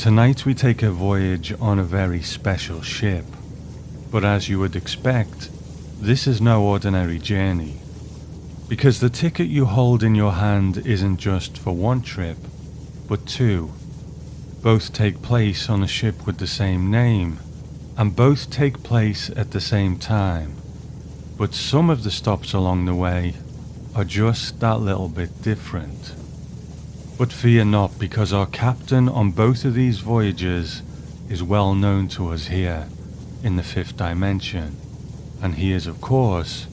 Tonight we take a voyage on a very special ship. But as you would expect, this is no ordinary journey. Because the ticket you hold in your hand isn't just for one trip, but two. Both take place on a ship with the same name, and both take place at the same time. But some of the stops along the way are just that little bit different. But fear not, because our captain on both of these voyages is well known to us here in the fifth dimension, and he is of course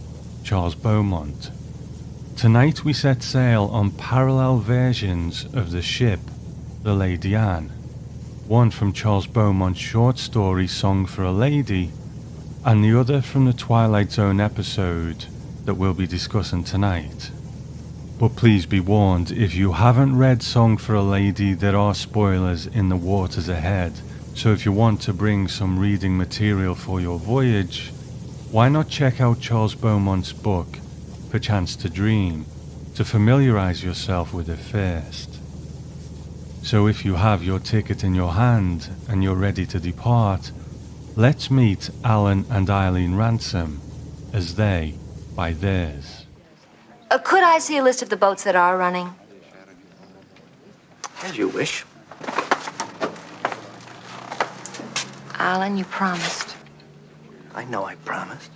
Charles Beaumont. Tonight we set sail on parallel versions of the ship, the Lady Anne, one from Charles Beaumont's short story Song for a Lady, and the other from the Twilight Zone episode that we'll be discussing tonight. But please be warned, if you haven't read Song for a Lady, there are spoilers in the waters ahead, so if you want to bring some reading material for your voyage, why not check out Charles Beaumont's book, Perchance to Dream, to familiarize yourself with it first. So if you have your ticket in your hand and you're ready to depart, let's meet Alan and Eileen Ransom as they buy theirs. Could I see a list of the boats that are running? As you wish. Alan, you promised. I know I promised.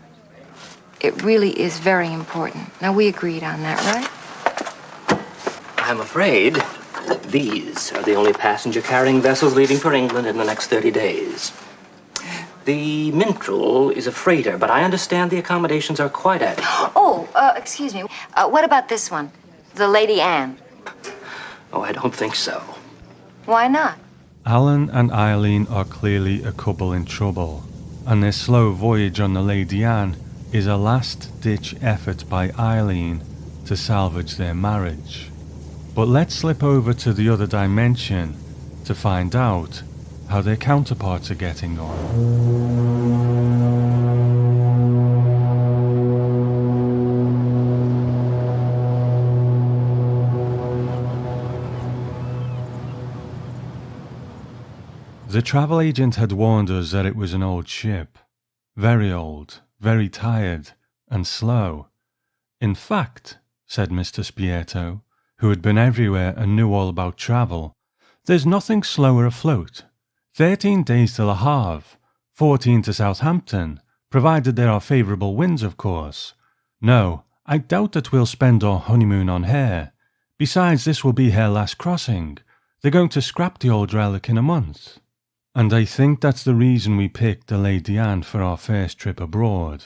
It really is very important. Now, we agreed on that, right? I'm afraid these are the only passenger-carrying vessels leaving for England in the next 30 days. The Minstrel is a freighter, but I understand the accommodations are quite adequate. Oh, excuse me. What about this one? The Lady Anne? Oh, I don't think so. Why not? Alan and Eileen are clearly a couple in trouble, and their slow voyage on the Lady Anne is a last-ditch effort by Eileen to salvage their marriage. But let's slip over to the other dimension to find out how their counterparts are getting on. The travel agent had warned us that it was an old ship. Very old, very tired, and slow. In fact, said Mr. Spieto, who had been everywhere and knew all about travel, there's nothing slower afloat. 13 days to Le Havre, 14 to Southampton, provided there are favourable winds, of course. No, I doubt that we'll spend our honeymoon on her. Besides, this will be her last crossing. They're going to scrap the old relic in a month. And I think that's the reason we picked the Lady Anne for our first trip abroad.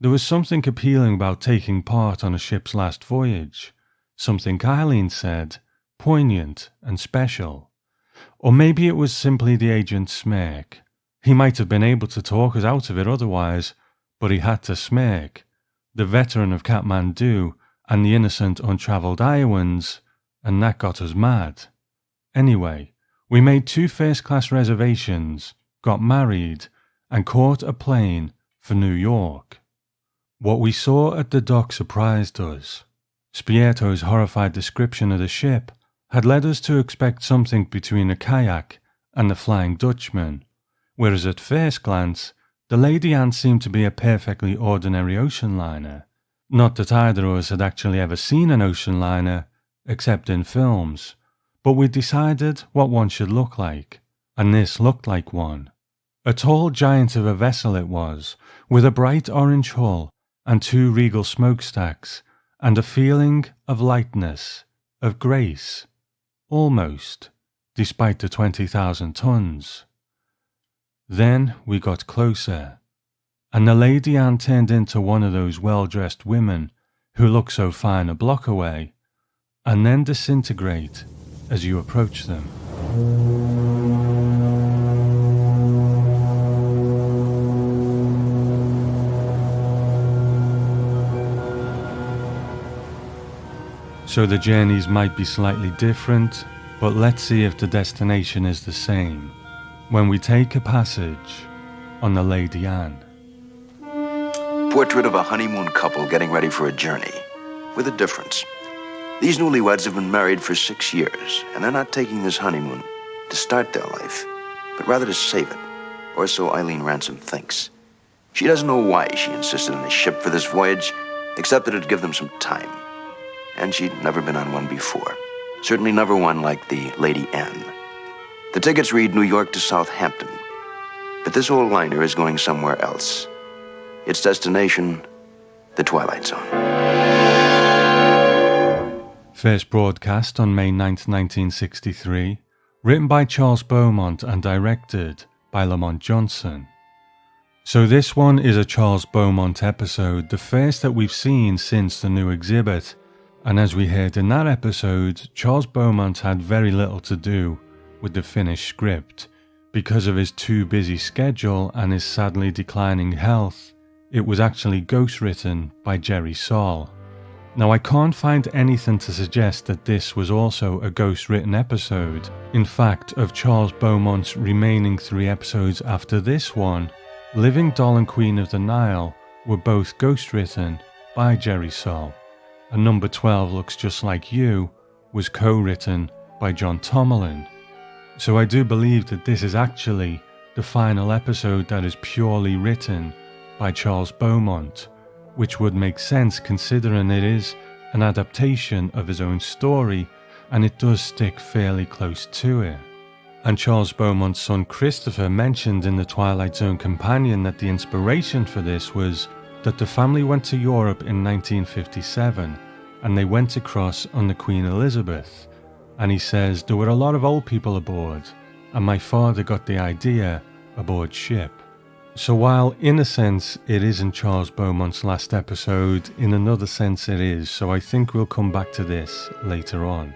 There was something appealing about taking part on a ship's last voyage. Something Eileen said, poignant and special. Or maybe it was simply the agent's smirk. He might have been able to talk us out of it otherwise, but he had to smirk. The veteran of Kathmandu and the innocent untravelled Iowans, and that got us mad. Anyway, we made 2 first-class reservations, got married, and caught a plane for New York. What we saw at the dock surprised us. Spieto's horrified description of the ship had led us to expect something between a kayak and the Flying Dutchman, whereas at first glance, the Lady Anne seemed to be a perfectly ordinary ocean liner. Not that either of us had actually ever seen an ocean liner, except in films, but we decided what one should look like, and this looked like one. A tall giant of a vessel it was, with a bright orange hull and 2 regal smokestacks, and a feeling of lightness, of grace, almost, despite the 20,000 tons. Then we got closer, and the Lady Anne turned into one of those well-dressed women who look so fine a block away, and then disintegrate as you approach them. So the journeys might be slightly different, but let's see if the destination is the same when we take a passage on the Lady Anne. Portrait of a honeymoon couple getting ready for a journey, with a difference. These newlyweds have been married for 6 years, and they're not taking this honeymoon to start their life, but rather to save it, or so Eileen Ransom thinks. She doesn't know why she insisted on a ship for this voyage, except that it'd give them some time. And she'd never been on one before. Certainly never one like the Lady Anne. The tickets read New York to Southampton, but this old liner is going somewhere else. Its destination, the Twilight Zone. First broadcast on May 9th, 1963, written by Charles Beaumont and directed by Lamont Johnson. So this one is a Charles Beaumont episode, the first that we've seen since the new exhibit, and as we heard in that episode, Charles Beaumont had very little to do with the finished script. Because of his too busy schedule and his sadly declining health, it was actually ghostwritten by Jerry Saul. Now I can't find anything to suggest that this was also a ghostwritten episode. In fact, of Charles Beaumont's remaining 3 episodes after this one, Living Doll and Queen of the Nile were both ghostwritten by Jerry Saul, and number 12 Looks Just Like You was co-written by John Tomerlin. So I do believe that this is actually the final episode that is purely written by Charles Beaumont, which would make sense considering it is an adaptation of his own story and it does stick fairly close to it. And Charles Beaumont's son Christopher mentioned in the Twilight Zone companion that the inspiration for this was that the family went to Europe in 1957 and they went across on the Queen Elizabeth. And he says there were a lot of old people aboard and my father got the idea aboard ship. So while in a sense it isn't Charles Beaumont's last episode, in another sense it is, so I think we'll come back to this later on.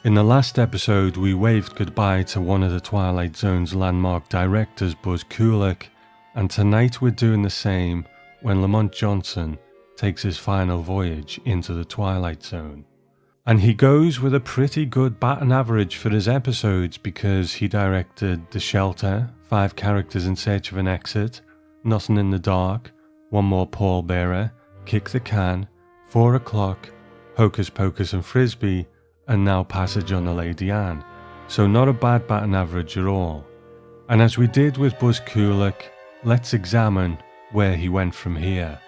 In the last episode, we waved goodbye to one of the Twilight Zone's landmark directors, Buzz Kulik, and tonight we're doing the same when Lamont Johnson takes his final voyage into the Twilight Zone. And he goes with a pretty good batting average for his episodes because he directed The Shelter, 5 Characters in Search of an Exit, Nothing in the Dark, One More Pallbearer, Kick the Can, 4 O'Clock, Hocus Pocus and Frisbee, and now Passage on the Lady Anne, so not a bad batting average at all. And as we did with Buzz Kulik, let's examine where he went from here.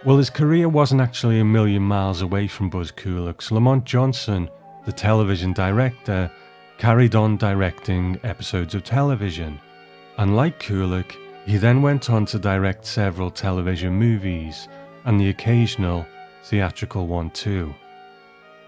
Well, his career wasn't actually a million miles away from Buzz Kulik's. Lamont Johnson, the television director, carried on directing episodes of television. And like Kulik, he then went on to direct several television movies, and the occasional theatrical one too.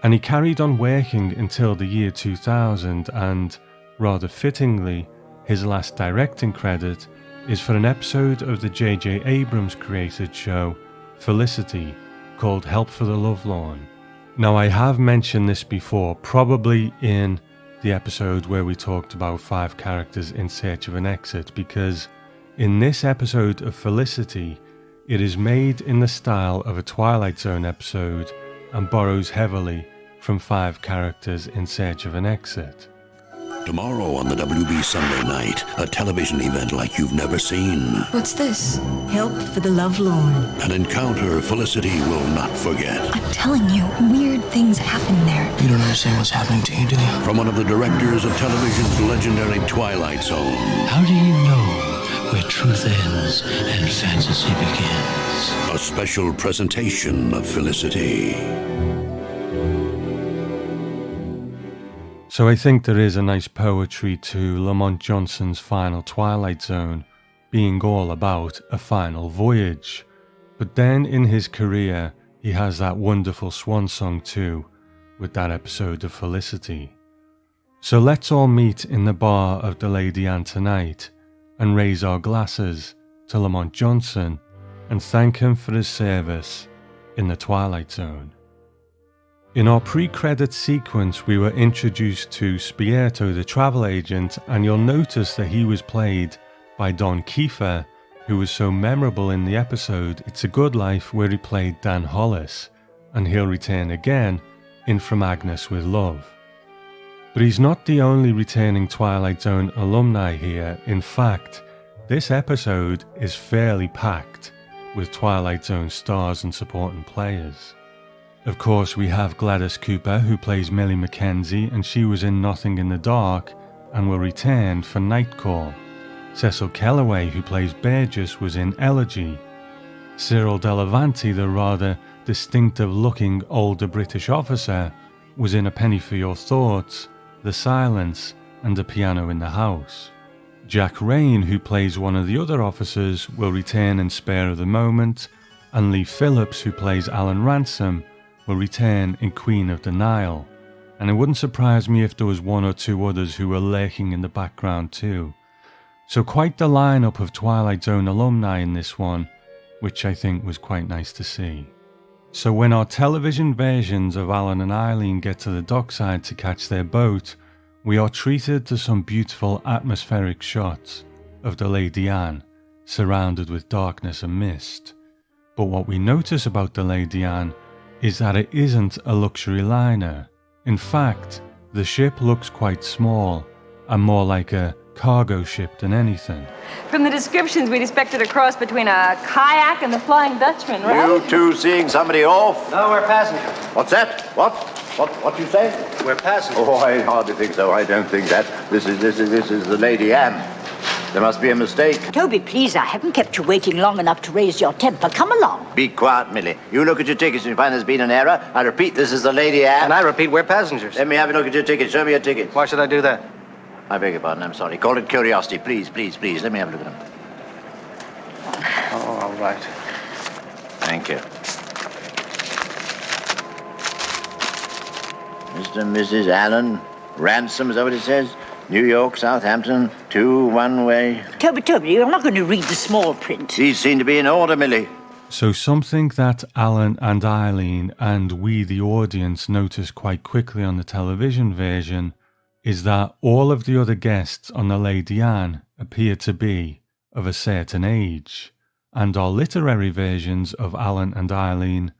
And he carried on working until the year 2000 and, rather fittingly, his last directing credit is for an episode of the J.J. Abrams created show Felicity called Help for the Lovelorn. Now I have mentioned this before, probably in the episode where we talked about 5 Characters in Search of an Exit, because in this episode of Felicity, it is made in the style of a Twilight Zone episode and borrows heavily from 5 Characters in Search of an Exit. Tomorrow on the WB Sunday night, a television event like you've never seen. What's this? Help for the Lovelorn. An encounter Felicity will not forget. I'm telling you, weird things happen there. You don't understand what's happening to you, do you? From one of the directors of television's legendary Twilight Zone. How do you know where truth ends and fantasy begins? A special presentation of Felicity. So I think there is a nice poetry to Lamont Johnson's final Twilight Zone being all about a final voyage. But then in his career, he has that wonderful swan song too, with that episode of Felicity. So let's all meet in the bar of the Lady Anne tonight and raise our glasses to Lamont Johnson and thank him for his service in the Twilight Zone. In our pre-credit sequence, we were introduced to Spieto, the travel agent, and you'll notice that he was played by Don Kiefer, who was so memorable in the episode It's a Good Life, where he played Dan Hollis, and he'll return again in From Agnes with Love. But he's not the only returning Twilight Zone alumni here. In fact, this episode is fairly packed with Twilight Zone stars and supporting players. Of course, we have Gladys Cooper, who plays Millie Mackenzie, and she was in Nothing in the Dark, and were retained for Night Call. Cecil Kellaway, who plays Burgess, was in Elegy. Cyril Delavanti, the rather distinctive-looking older British officer, was in A Penny for Your Thoughts, The Silence, and A Piano in the House. Jack Rain, who plays one of the other officers, will return in Spare of the Moment, and Lee Phillips, who plays Alan Ransom, will return in Queen of the Nile. And it wouldn't surprise me if there was one or two others who were lurking in the background too. So quite the lineup of Twilight Zone alumni in this one, which I think was quite nice to see. So when our television versions of Alan and Eileen get to the dockside to catch their boat, we are treated to some beautiful atmospheric shots of the Lady Anne, surrounded with darkness and mist. But what we notice about the Lady Anne is that it isn't a luxury liner. In fact, the ship looks quite small and more like a cargo ship than anything. From the descriptions, we'd expected a cross between a kayak and the Flying Dutchman, right? You two seeing somebody off? No, we're passengers. What's that? What you say? We're passengers. Oh, I hardly think so. I don't think that. This is the Lady Anne. There must be a mistake. Toby, please, I haven't kept you waiting long enough to raise your temper. Come along. Be quiet, Millie. You look at your tickets and find there's been an error. I repeat, this is the Lady Anne. And I repeat, we're passengers. Let me have a look at your ticket. Show me your ticket. Why should I do that? I beg your pardon. I'm sorry. Call it curiosity. Please. Let me have a look at them. Oh, all right. Thank you. Mr. and Mrs. Allen Ransom, is that what it says? New York, Southampton, 2 one-way. Toby, you're not going to read the small print. These seem to be in order, Millie. So something that Alan and Eileen and we the audience notice quite quickly on the television version is that all of the other guests on the Lady Anne appear to be of a certain age, and our literary versions of Alan and Eileen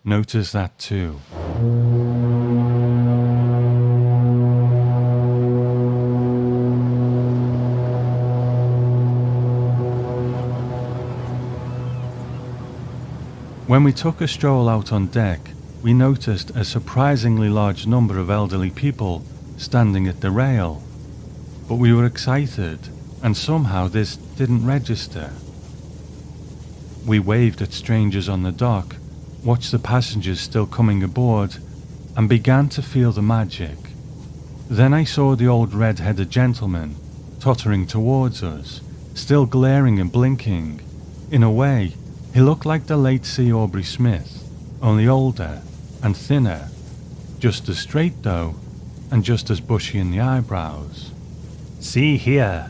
notice that too. When we took a stroll out on deck, we noticed a surprisingly large number of elderly people standing at the rail. But we were excited, and somehow this didn't register. We waved at strangers on the dock, watched the passengers still coming aboard, and began to feel the magic. Then I saw the old red-headed gentleman tottering towards us, still glaring and blinking. In a way, he looked like the late C. Aubrey Smith, only older and thinner, just as straight though, and just as bushy in the eyebrows. "See here,"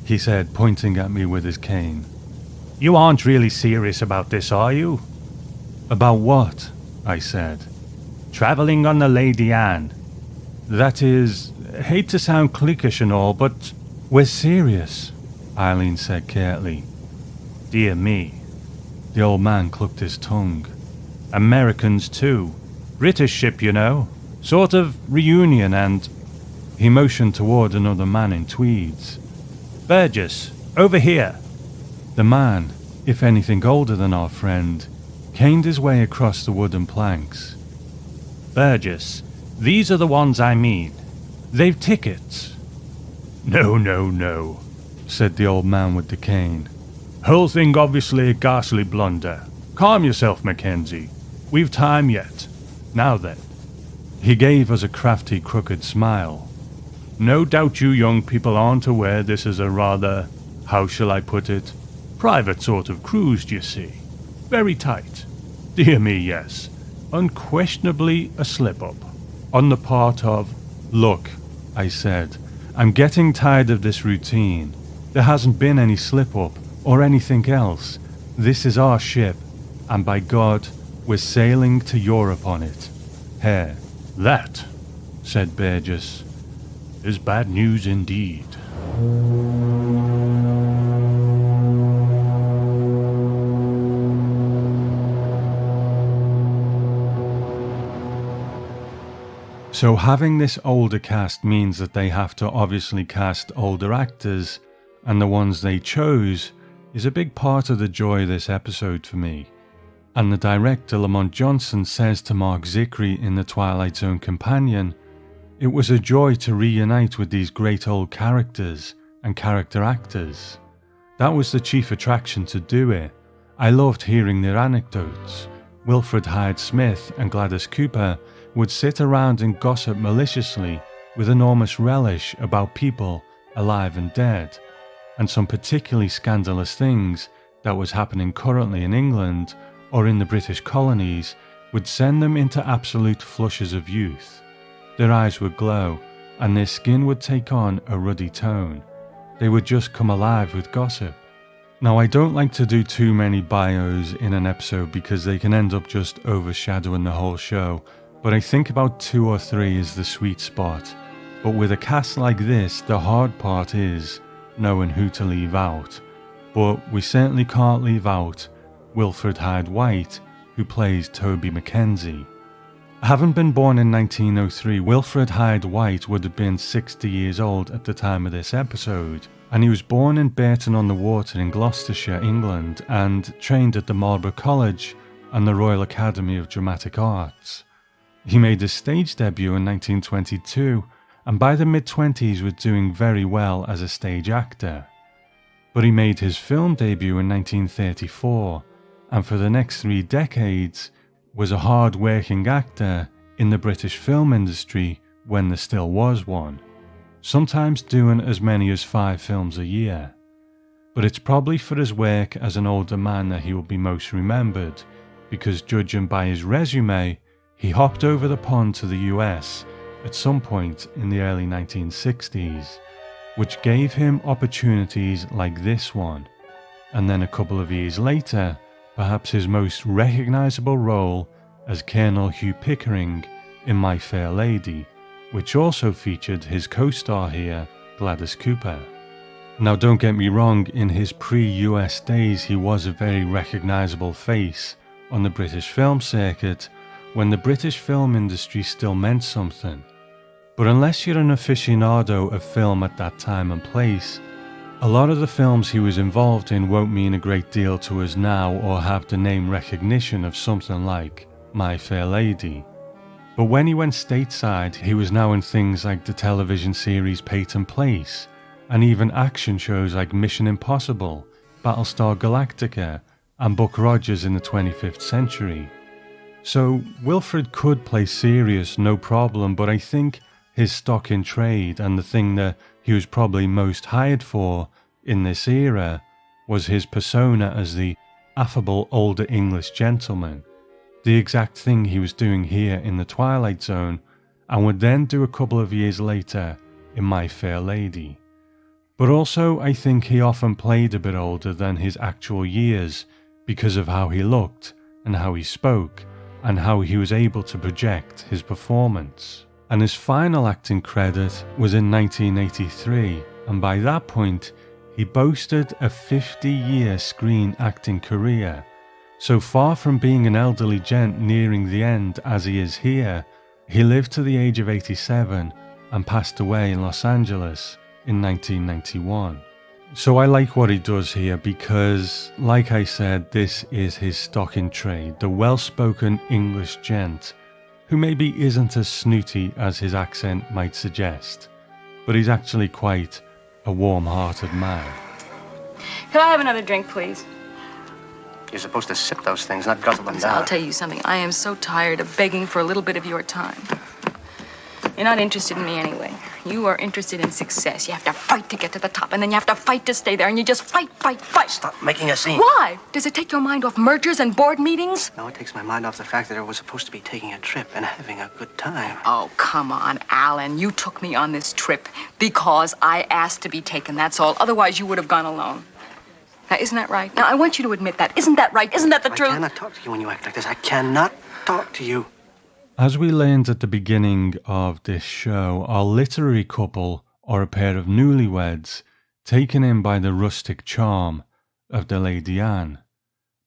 he said, pointing at me with his cane. "You aren't really serious about this, are you?" "About what?" I said. "Travelling on the Lady Anne. That is, hate to sound cliquish and all, but we're serious," Eileen said curtly. "Dear me." The old man clucked his tongue. "Americans too. British ship, you know. Sort of reunion and..." He motioned toward another man in tweeds. "Burgess, over here." The man, if anything older than our friend, caned his way across the wooden planks. "Burgess, these are the ones I mean. They've tickets." No, said the old man with the cane. "Whole thing obviously a ghastly blunder. Calm yourself, Mackenzie. We've time yet. Now then." He gave us a crafty, crooked smile. "No doubt you young people aren't aware this is a rather, how shall I put it, private sort of cruise, d'ye see. Very tight. Dear me, yes. Unquestionably a slip-up. On the part of..." "Look," I said, "I'm getting tired of this routine. There hasn't been any slip-up or anything else. This is our ship, and by God, we're sailing to Europe on it." "Here, that," said Burgess, "is bad news indeed." So having this older cast means that they have to obviously cast older actors, and the ones they chose is a big part of the joy of this episode for me. And the director Lamont Johnson says to Mark Zickery in the Twilight Zone companion, It was a joy to reunite with these great old characters and character actors. That was the chief attraction to do it. I loved hearing their anecdotes. Wilfred Hyde-Smith and Gladys Cooper would sit around and gossip maliciously with enormous relish about people alive and dead, and some particularly scandalous things that was happening currently in England or in the British colonies would send them into absolute flushes of youth. Their eyes would glow, and their skin would take on a ruddy tone. They would just come alive with gossip. Now, I don't like to do too many bios in an episode because they can end up just overshadowing the whole show, but I think about 2 or 3 is the sweet spot. But with a cast like this, the hard part is knowing who to leave out. But we certainly can't leave out Wilfred Hyde-White, who plays Toby Mackenzie. Having been born in 1903, Wilfred Hyde-White would have been 60 years old at the time of this episode, and he was born in Burton-on-the-Water in Gloucestershire, England, and trained at the Marlborough College and the Royal Academy of Dramatic Arts. He made his stage debut in 1922, and by the mid-20s was doing very well as a stage actor. But he made his film debut in 1934, and for the next 3 decades was a hard-working actor in the British film industry when there still was one, sometimes doing as many as 5 films a year. But it's probably for his work as an older man that he will be most remembered, because judging by his resume, he hopped over the pond to the US at some point in the early 1960s, which gave him opportunities like this one, and then a couple of years later, perhaps his most recognisable role as Colonel Hugh Pickering in My Fair Lady, which also featured his co-star here, Gladys Cooper. Now don't get me wrong, in his pre-US days he was a very recognisable face on the British film circuit when the British film industry still meant something. But unless you're an aficionado of film at that time and place, a lot of the films he was involved in won't mean a great deal to us now or have the name recognition of something like My Fair Lady. But when he went stateside, he was now in things like the television series Peyton Place, and even action shows like Mission Impossible, Battlestar Galactica, and Buck Rogers in the 25th Century. So Wilfred could play serious, no problem, but I think his stock in trade and the thing that he was probably most hired for in this era was his persona as the affable older English gentleman, the exact thing he was doing here in the Twilight Zone and would then do a couple of years later in My Fair Lady. But also I think he often played a bit older than his actual years because of how he looked and how he spoke and how he was able to project his performance. And his final acting credit was in 1983, and by that point he boasted a 50-year screen acting career. So far from being an elderly gent nearing the end as he is here, he lived to the age of 87 and passed away in Los Angeles in 1991. So I like what he does here because, like I said, this is his stock in trade, the well-spoken English gent who maybe isn't as snooty as his accent might suggest, but he's actually quite a warm-hearted man. Could I have another drink, please? You're supposed to sip those things, not guzzle them down. I'll tell you something. I am so tired of begging for a little bit of your time. You're not interested in me anyway. You are interested in success. You have to fight to get to the top, and then you have to fight to stay there, and you just fight. Stop making a scene. Why? Does it take your mind off mergers and board meetings? No, it takes my mind off the fact that I was supposed to be taking a trip and having a good time. Oh, come on, Alan. You took me on this trip because I asked to be taken, that's all. Otherwise, you would have gone alone. Now, isn't that right? Now, I want you to admit that. Isn't that right? Isn't that the truth? I cannot talk to you when you act like this. I cannot talk to you. As we learned at the beginning of this show, our literary couple are a pair of newlyweds taken in by the rustic charm of the Lady Anne.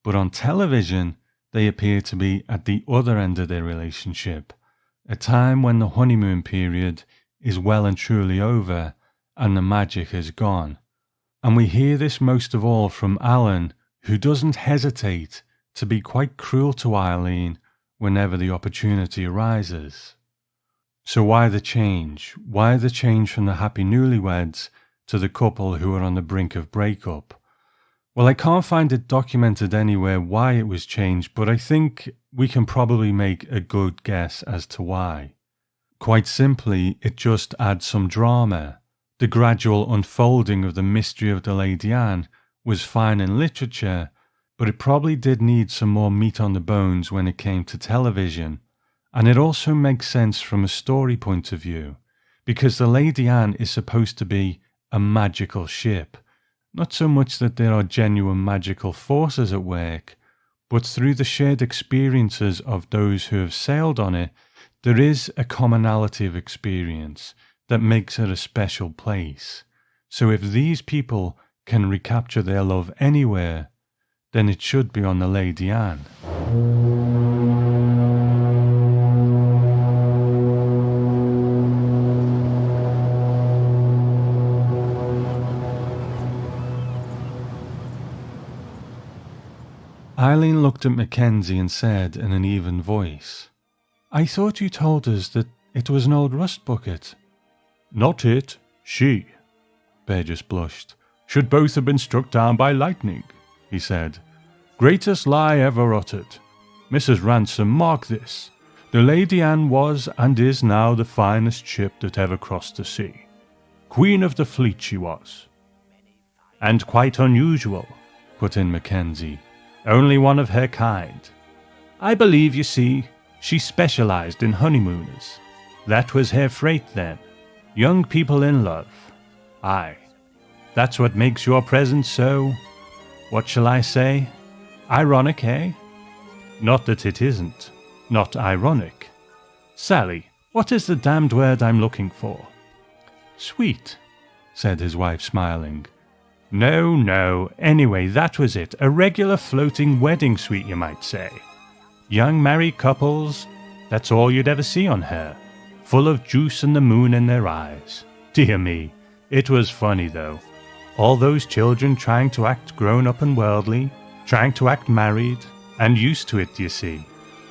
But on television, they appear to be at the other end of their relationship, a time when the honeymoon period is well and truly over and the magic is gone. And we hear this most of all from Alan, who doesn't hesitate to be quite cruel to Eileen whenever the opportunity arises. So why the change? Why the change from the happy newlyweds to the couple who are on the brink of breakup? Well, I can't find it documented anywhere why it was changed, but I think we can probably make a good guess as to why. Quite simply, it just adds some drama. The gradual unfolding of the mystery of the Lady Anne was fine in literature, but it probably did need some more meat on the bones when it came to television. And it also makes sense from a story point of view, because the Lady Anne is supposed to be a magical ship. Not so much that there are genuine magical forces at work, but through the shared experiences of those who have sailed on it, there is a commonality of experience that makes it a special place. So if these people can recapture their love anywhere, then it should be on the Lady Anne. Eileen looked at Mackenzie and said in an even voice, "I thought you told us that it was an old rust bucket." "Not it, she." Burgess blushed. "Should both have been struck down by lightning," he said. "Greatest lie ever uttered. Mrs. Ransom, mark this. The Lady Anne was and is now the finest ship that ever crossed the sea. Queen of the fleet she was." "And quite unusual," put in Mackenzie. "Only one of her kind. I believe, you see, she specialized in honeymooners. That was her freight then. Young people in love. Aye. That's what makes your present so, what shall I say, ironic, eh? Not that it isn't. Not ironic. Sally, what is the damned word I'm looking for?" "Sweet," said his wife, smiling. No. Anyway, that was it. A regular floating wedding suite, you might say. Young married couples, that's all you'd ever see on her. Full of juice and the moon in their eyes. Dear me, it was funny though. All those children trying to act grown up and worldly, trying to act married, and used to it, you see.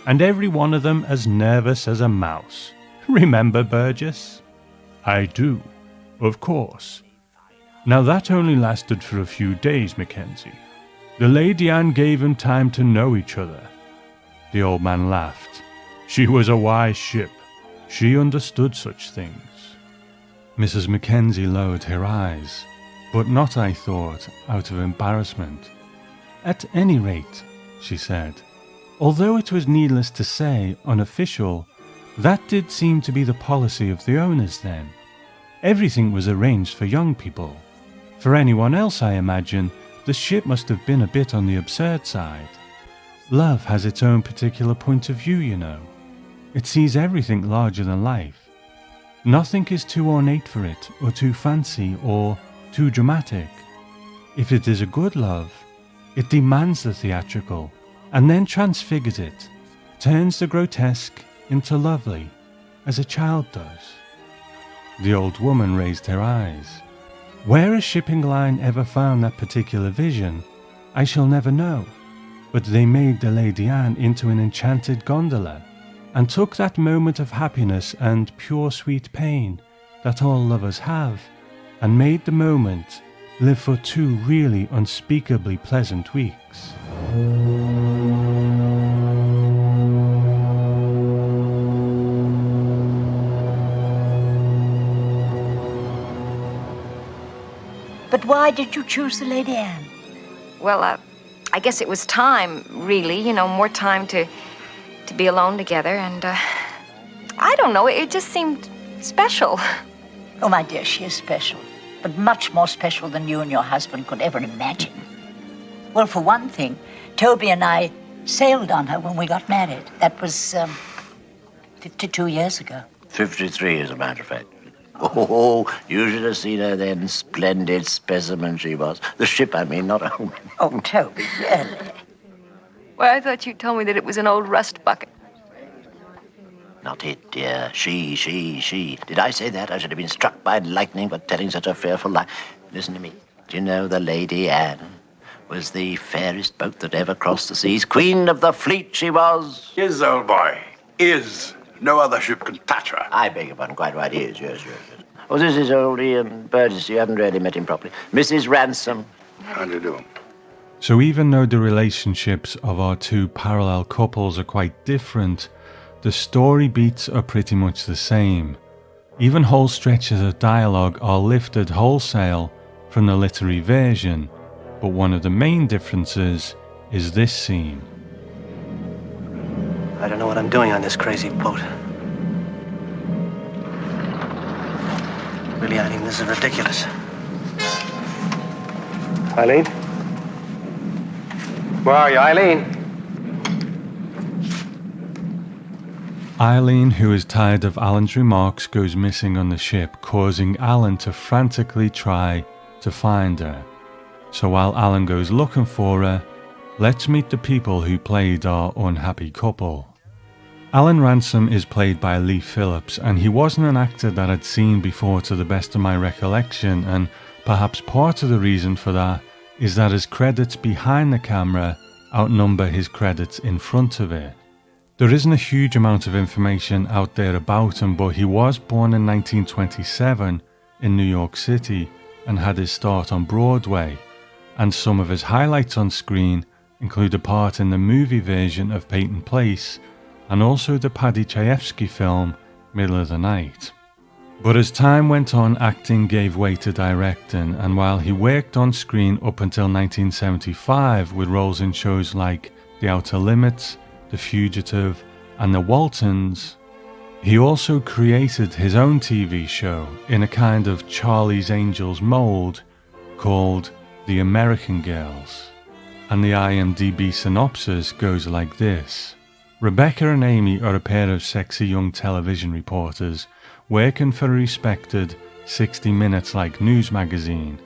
And every one of them as nervous as a mouse. Remember, Burgess? "I do, of course. Now that only lasted for a few days, Mackenzie. The Lady Anne gave him time to know each other." The old man laughed. "She was a wise ship. She understood such things." Mrs. Mackenzie lowered her eyes, but not, I thought, out of embarrassment. "At any rate," she said, "although it was needless to say unofficial, that did seem to be the policy of the owners then. Everything was arranged for young people. For anyone else, I imagine, the ship must have been a bit on the absurd side. Love has its own particular point of view, you know. It sees everything larger than life. Nothing is too ornate for it, or too fancy, or too dramatic. If it is a good love, it demands the theatrical, and then transfigures it, turns the grotesque into lovely, as a child does." The old woman raised her eyes. Where a shipping line ever found that particular vision, I shall never know, but they made the Lady Anne into an enchanted gondola, and took that moment of happiness and pure sweet pain that all lovers have, and made the moment live for 2 really unspeakably pleasant weeks. But why did you choose the Lady Anne? Well, I guess it was time, really, more time to be alone together, and I don't know, it just seemed special. Oh, my dear, she is special, but much more special than you and your husband could ever imagine. Well, for one thing, Toby and I sailed on her when we got married. That was 52 years ago. 53, as a matter of fact. Oh, you should have seen her then. Splendid specimen she was. The ship, I mean, not a woman. Oh, Toby, really? Well, I thought you told me that it was an old rust bucket. Not it, dear. She. Did I say that? I should have been struck by lightning for telling such a fearful lie. Listen to me. Do you know the Lady Anne was the fairest boat that ever crossed the seas? Queen of the fleet she was. Is, old boy. Is. No other ship can touch her. I beg your pardon, quite right. Yes. Oh, this is old Ian Burgess. You haven't really met him properly. Mrs. Ransom. How do you do? So even though the relationships of our two parallel couples are quite different, the story beats are pretty much the same. Even whole stretches of dialogue are lifted wholesale from the literary version, but one of the main differences is this scene. I don't know what I'm doing on this crazy boat. Really, Eileen, this is ridiculous. Eileen? Where are you, Eileen? Eileen, who is tired of Alan's remarks, goes missing on the ship, causing Alan to frantically try to find her. So while Alan goes looking for her, let's meet the people who played our unhappy couple. Alan Ransom is played by Lee Phillips, and he wasn't an actor that I'd seen before to the best of my recollection, and perhaps part of the reason for that is that his credits behind the camera outnumber his credits in front of it. There isn't a huge amount of information out there about him, but he was born in 1927 in New York City and had his start on Broadway, and some of his highlights on screen include a part in the movie version of Peyton Place and also the Paddy Chayefsky film Middle of the Night. But as time went on, acting gave way to directing, and while he worked on screen up until 1975 with roles in shows like The Outer Limits, The Fugitive and The Waltons, he also created his own TV show in a kind of Charlie's Angels mold called The American Girls. And the IMDb synopsis goes like this. Rebecca and Amy are a pair of sexy young television reporters working for a respected 60 Minutes-like news magazine.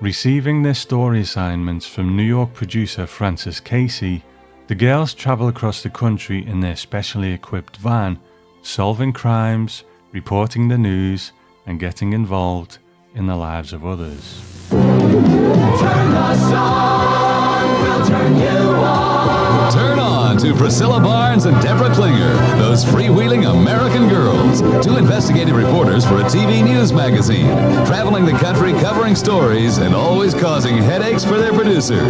Receiving their story assignments from New York producer Francis Casey, the girls travel across the country in their specially equipped van, solving crimes, reporting the news, and getting involved in the lives of others. Turn us on, we'll turn you on. Turn on to Priscilla Barnes and Deborah Klinger, those freewheeling American girls, two investigative reporters for a TV news magazine, traveling the country covering stories and always causing headaches for their producer.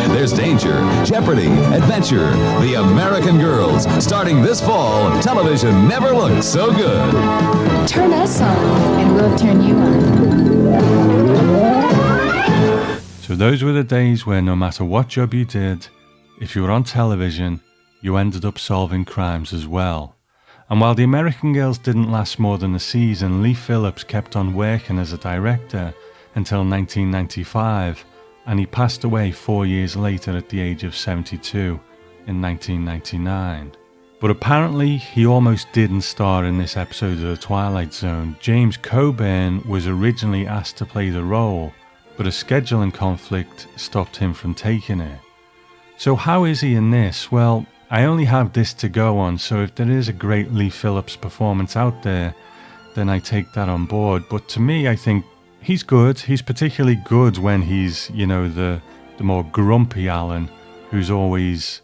There's danger, jeopardy, adventure. The American Girls, starting this fall. Television never looked so good. Turn us on, and we'll turn you on. So those were the days where no matter what job you did, if you were on television, you ended up solving crimes as well. And while The American Girls didn't last more than a season, Lee Phillips kept on working as a director until 1995, and he passed away 4 years later at the age of 72 in 1999. But apparently he almost didn't star in this episode of The Twilight Zone. James Coburn was originally asked to play the role, but a scheduling conflict stopped him from taking it. So how is he in this? Well, I only have this to go on, so if there is a great Lee Phillips performance out there, then I take that on board. But to me, I think he's good. He's particularly good when he's, the more grumpy Alan, who's always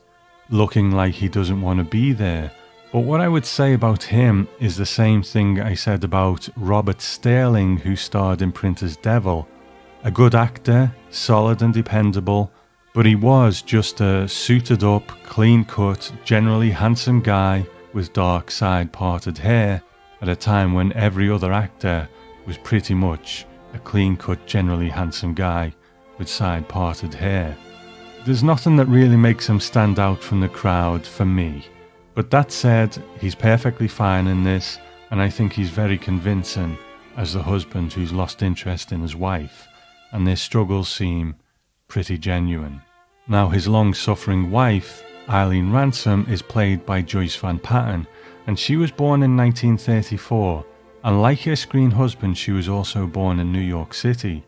looking like he doesn't want to be there. But what I would say about him is the same thing I said about Robert Sterling, who starred in Printer's Devil. A good actor, solid and dependable, but he was just a suited up, clean-cut, generally handsome guy with dark side-parted hair at a time when every other actor was pretty much a clean-cut, generally handsome guy with side-parted hair. There's nothing that really makes him stand out from the crowd for me. But that said, he's perfectly fine in this, and I think he's very convincing as the husband who's lost interest in his wife, and their struggles seem pretty genuine. Now, his long-suffering wife, Eileen Ransom, is played by Joyce Van Patten, and she was born in 1934, and like her screen husband, she was also born in New York City.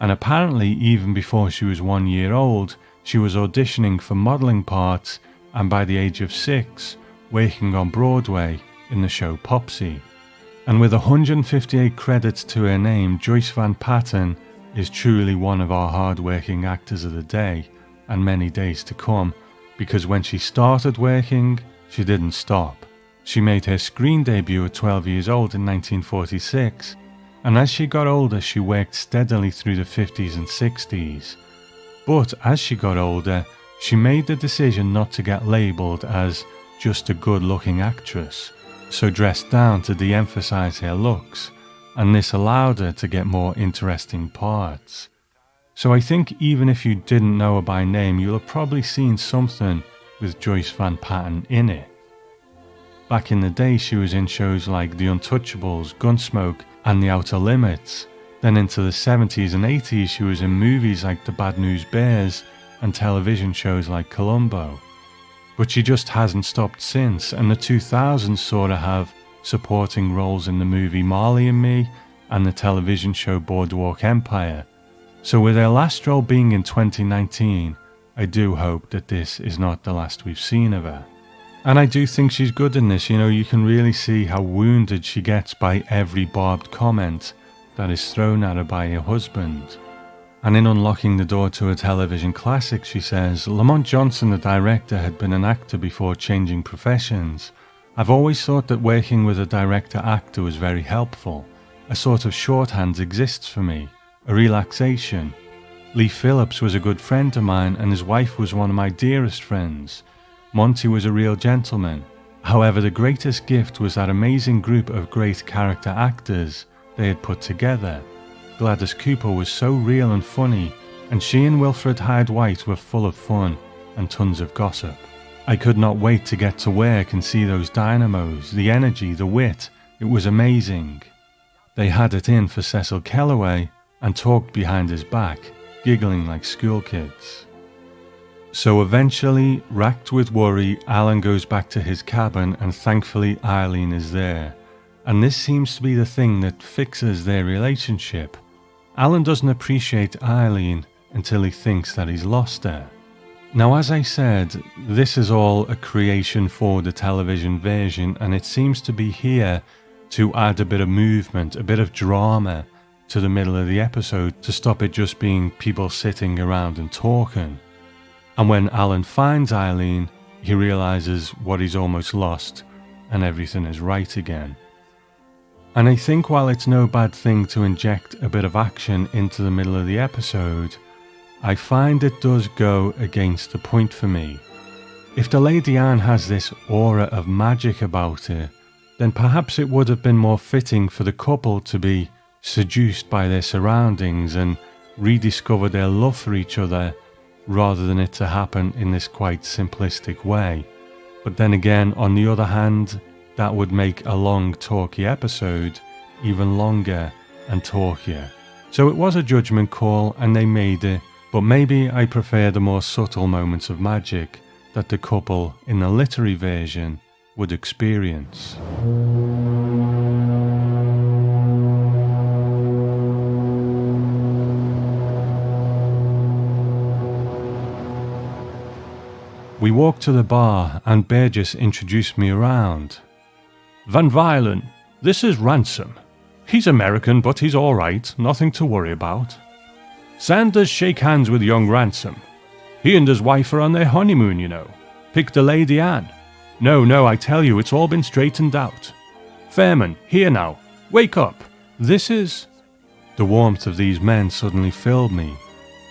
And apparently, even before she was 1 year old, she was auditioning for modelling parts, and by the age of 6, working on Broadway in the show Popsy. And with 158 credits to her name, Joyce Van Patten is truly one of our hard-working actors of the day, and many days to come, because when she started working, she didn't stop. She made her screen debut at 12 years old in 1946, and as she got older she worked steadily through the 50s and 60s. But as she got older, she made the decision not to get labelled as just a good-looking actress, so dressed down to de-emphasise her looks, and this allowed her to get more interesting parts. So I think even if you didn't know her by name, you'll have probably seen something with Joyce Van Patten in it. Back in the day, she was in shows like The Untouchables, Gunsmoke, and The Outer Limits. Then into the 70s and 80s, she was in movies like The Bad News Bears and television shows like Columbo. But she just hasn't stopped since, and the 2000s saw her have supporting roles in the movie Marley and Me and the television show Boardwalk Empire. So with her last role being in 2019, I do hope that this is not the last we've seen of her. And I do think she's good in this. You can really see how wounded she gets by every barbed comment that is thrown at her by her husband. And in unlocking the door to a television classic, she says, Lamont Johnson, the director, had been an actor before changing professions. I've always thought that working with a director-actor was very helpful. A sort of shorthand exists for me, a relaxation. Lee Phillips was a good friend of mine, and his wife was one of my dearest friends. Monty was a real gentleman. However, the greatest gift was that amazing group of great character actors they had put together. Gladys Cooper was so real and funny, and she and Wilfred Hyde-White were full of fun and tons of gossip. I could not wait to get to work and see those dynamos, the energy, the wit. It was amazing. They had it in for Cecil Kellaway and talked behind his back, giggling like school kids. So eventually, racked with worry, Alan goes back to his cabin, and thankfully Eileen is there. And this seems to be the thing that fixes their relationship. Alan doesn't appreciate Eileen until he thinks that he's lost her. Now, as I said, this is all a creation for the television version, and it seems to be here to add a bit of movement, a bit of drama to the middle of the episode to stop it just being people sitting around and talking. And when Alan finds Eileen, he realises what he's almost lost, and everything is right again. And I think while it's no bad thing to inject a bit of action into the middle of the episode, I find it does go against the point for me. If the Lady Anne has this aura of magic about her, then perhaps it would have been more fitting for the couple to be seduced by their surroundings and rediscover their love for each other, rather than it to happen in this quite simplistic way. But then again, on the other hand, that would make a long talky episode even longer and talkier. So it was a judgment call and they made it, but maybe I prefer the more subtle moments of magic that the couple in the literary version would experience. We walked to the bar and Burgess introduced me around. Van Wylen, this is Ransom. He's American, but he's all right, nothing to worry about. Sanders, shake hands with young Ransom. He and his wife are on their honeymoon, Picked the Lady Anne. No, I tell you, it's all been straightened out. Fairman, here now. Wake up. This is... The warmth of these men suddenly filled me,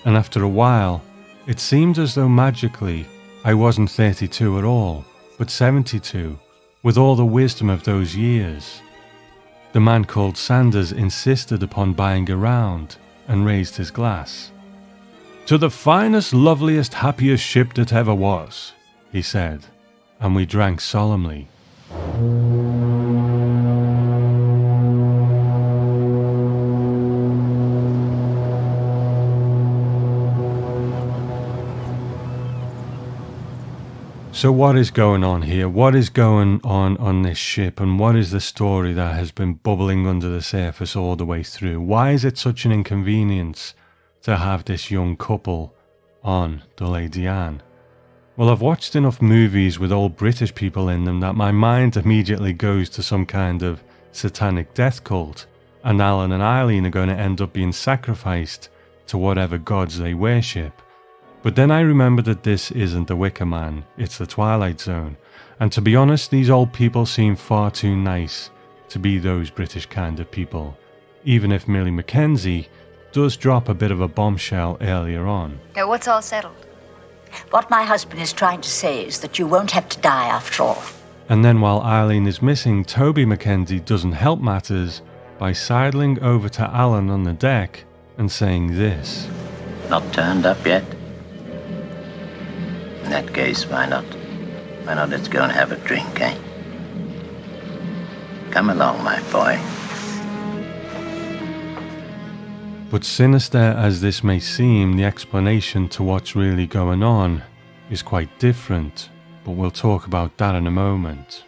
and after a while, it seemed as though magically I wasn't 32 at all, but 72, with all the wisdom of those years. The man called Sanders insisted upon buying a round and raised his glass. To the finest, loveliest, happiest ship that ever was, he said, and we drank solemnly. So what is going on here? What is going on this ship, and what is the story that has been bubbling under the surface all the way through? Why is it such an inconvenience to have this young couple on the Lady Anne? Well, I've watched enough movies with old British people in them that my mind immediately goes to some kind of satanic death cult, and Alan and Eileen are going to end up being sacrificed to whatever gods they worship. But then I remembered that this isn't the Wicker Man, it's the Twilight Zone. And to be honest, these old people seem far too nice to be those British kind of people, even if Millie Mackenzie does drop a bit of a bombshell earlier on. Now, what's all settled? What my husband is trying to say is that you won't have to die after all. And then while Eileen is missing, Toby Mackenzie doesn't help matters by sidling over to Alan on the deck and saying this. Not turned up yet? In that case, why not? Why not let's go and have a drink, eh? Come along, my boy. But sinister as this may seem, the explanation to what's really going on is quite different, but we'll talk about that in a moment.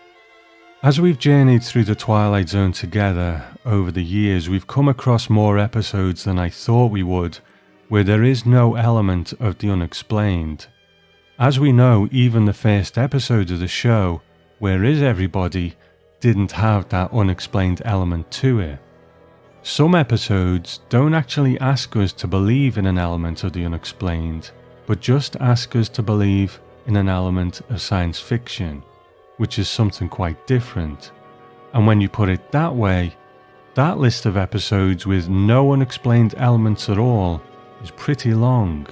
As we've journeyed through the Twilight Zone together over the years, we've come across more episodes than I thought we would, where there is no element of the unexplained. As we know, even the first episode of the show, Where Is Everybody?, didn't have that unexplained element to it. Some episodes don't actually ask us to believe in an element of the unexplained, but just ask us to believe in an element of science fiction, which is something quite different. And when you put it that way, that list of episodes with no unexplained elements at all is pretty long.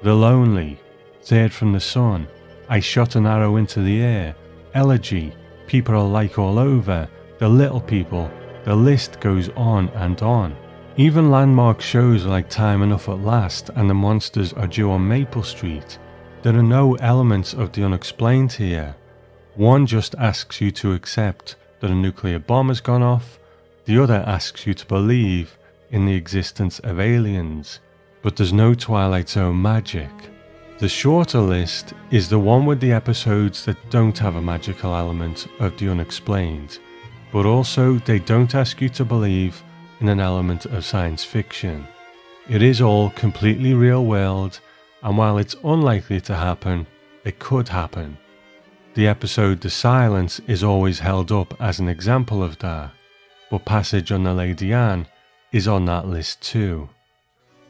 The Lonely, Third from the Sun, I Shot an Arrow into the Air, Elegy, People Are Like All Over, The Little People, the list goes on and on. Even landmark shows like Time Enough at Last and The Monsters Are Due on Maple Street, there are no elements of the unexplained here. One just asks you to accept that a nuclear bomb has gone off, the other asks you to believe in the existence of aliens, but there's no Twilight Zone magic. The shorter list is the one with the episodes that don't have a magical element of the unexplained, but also they don't ask you to believe in an element of science fiction. It is all completely real world, and while it's unlikely to happen, it could happen. The episode The Silence is always held up as an example of that, but Passage on the Lady Anne is on that list too.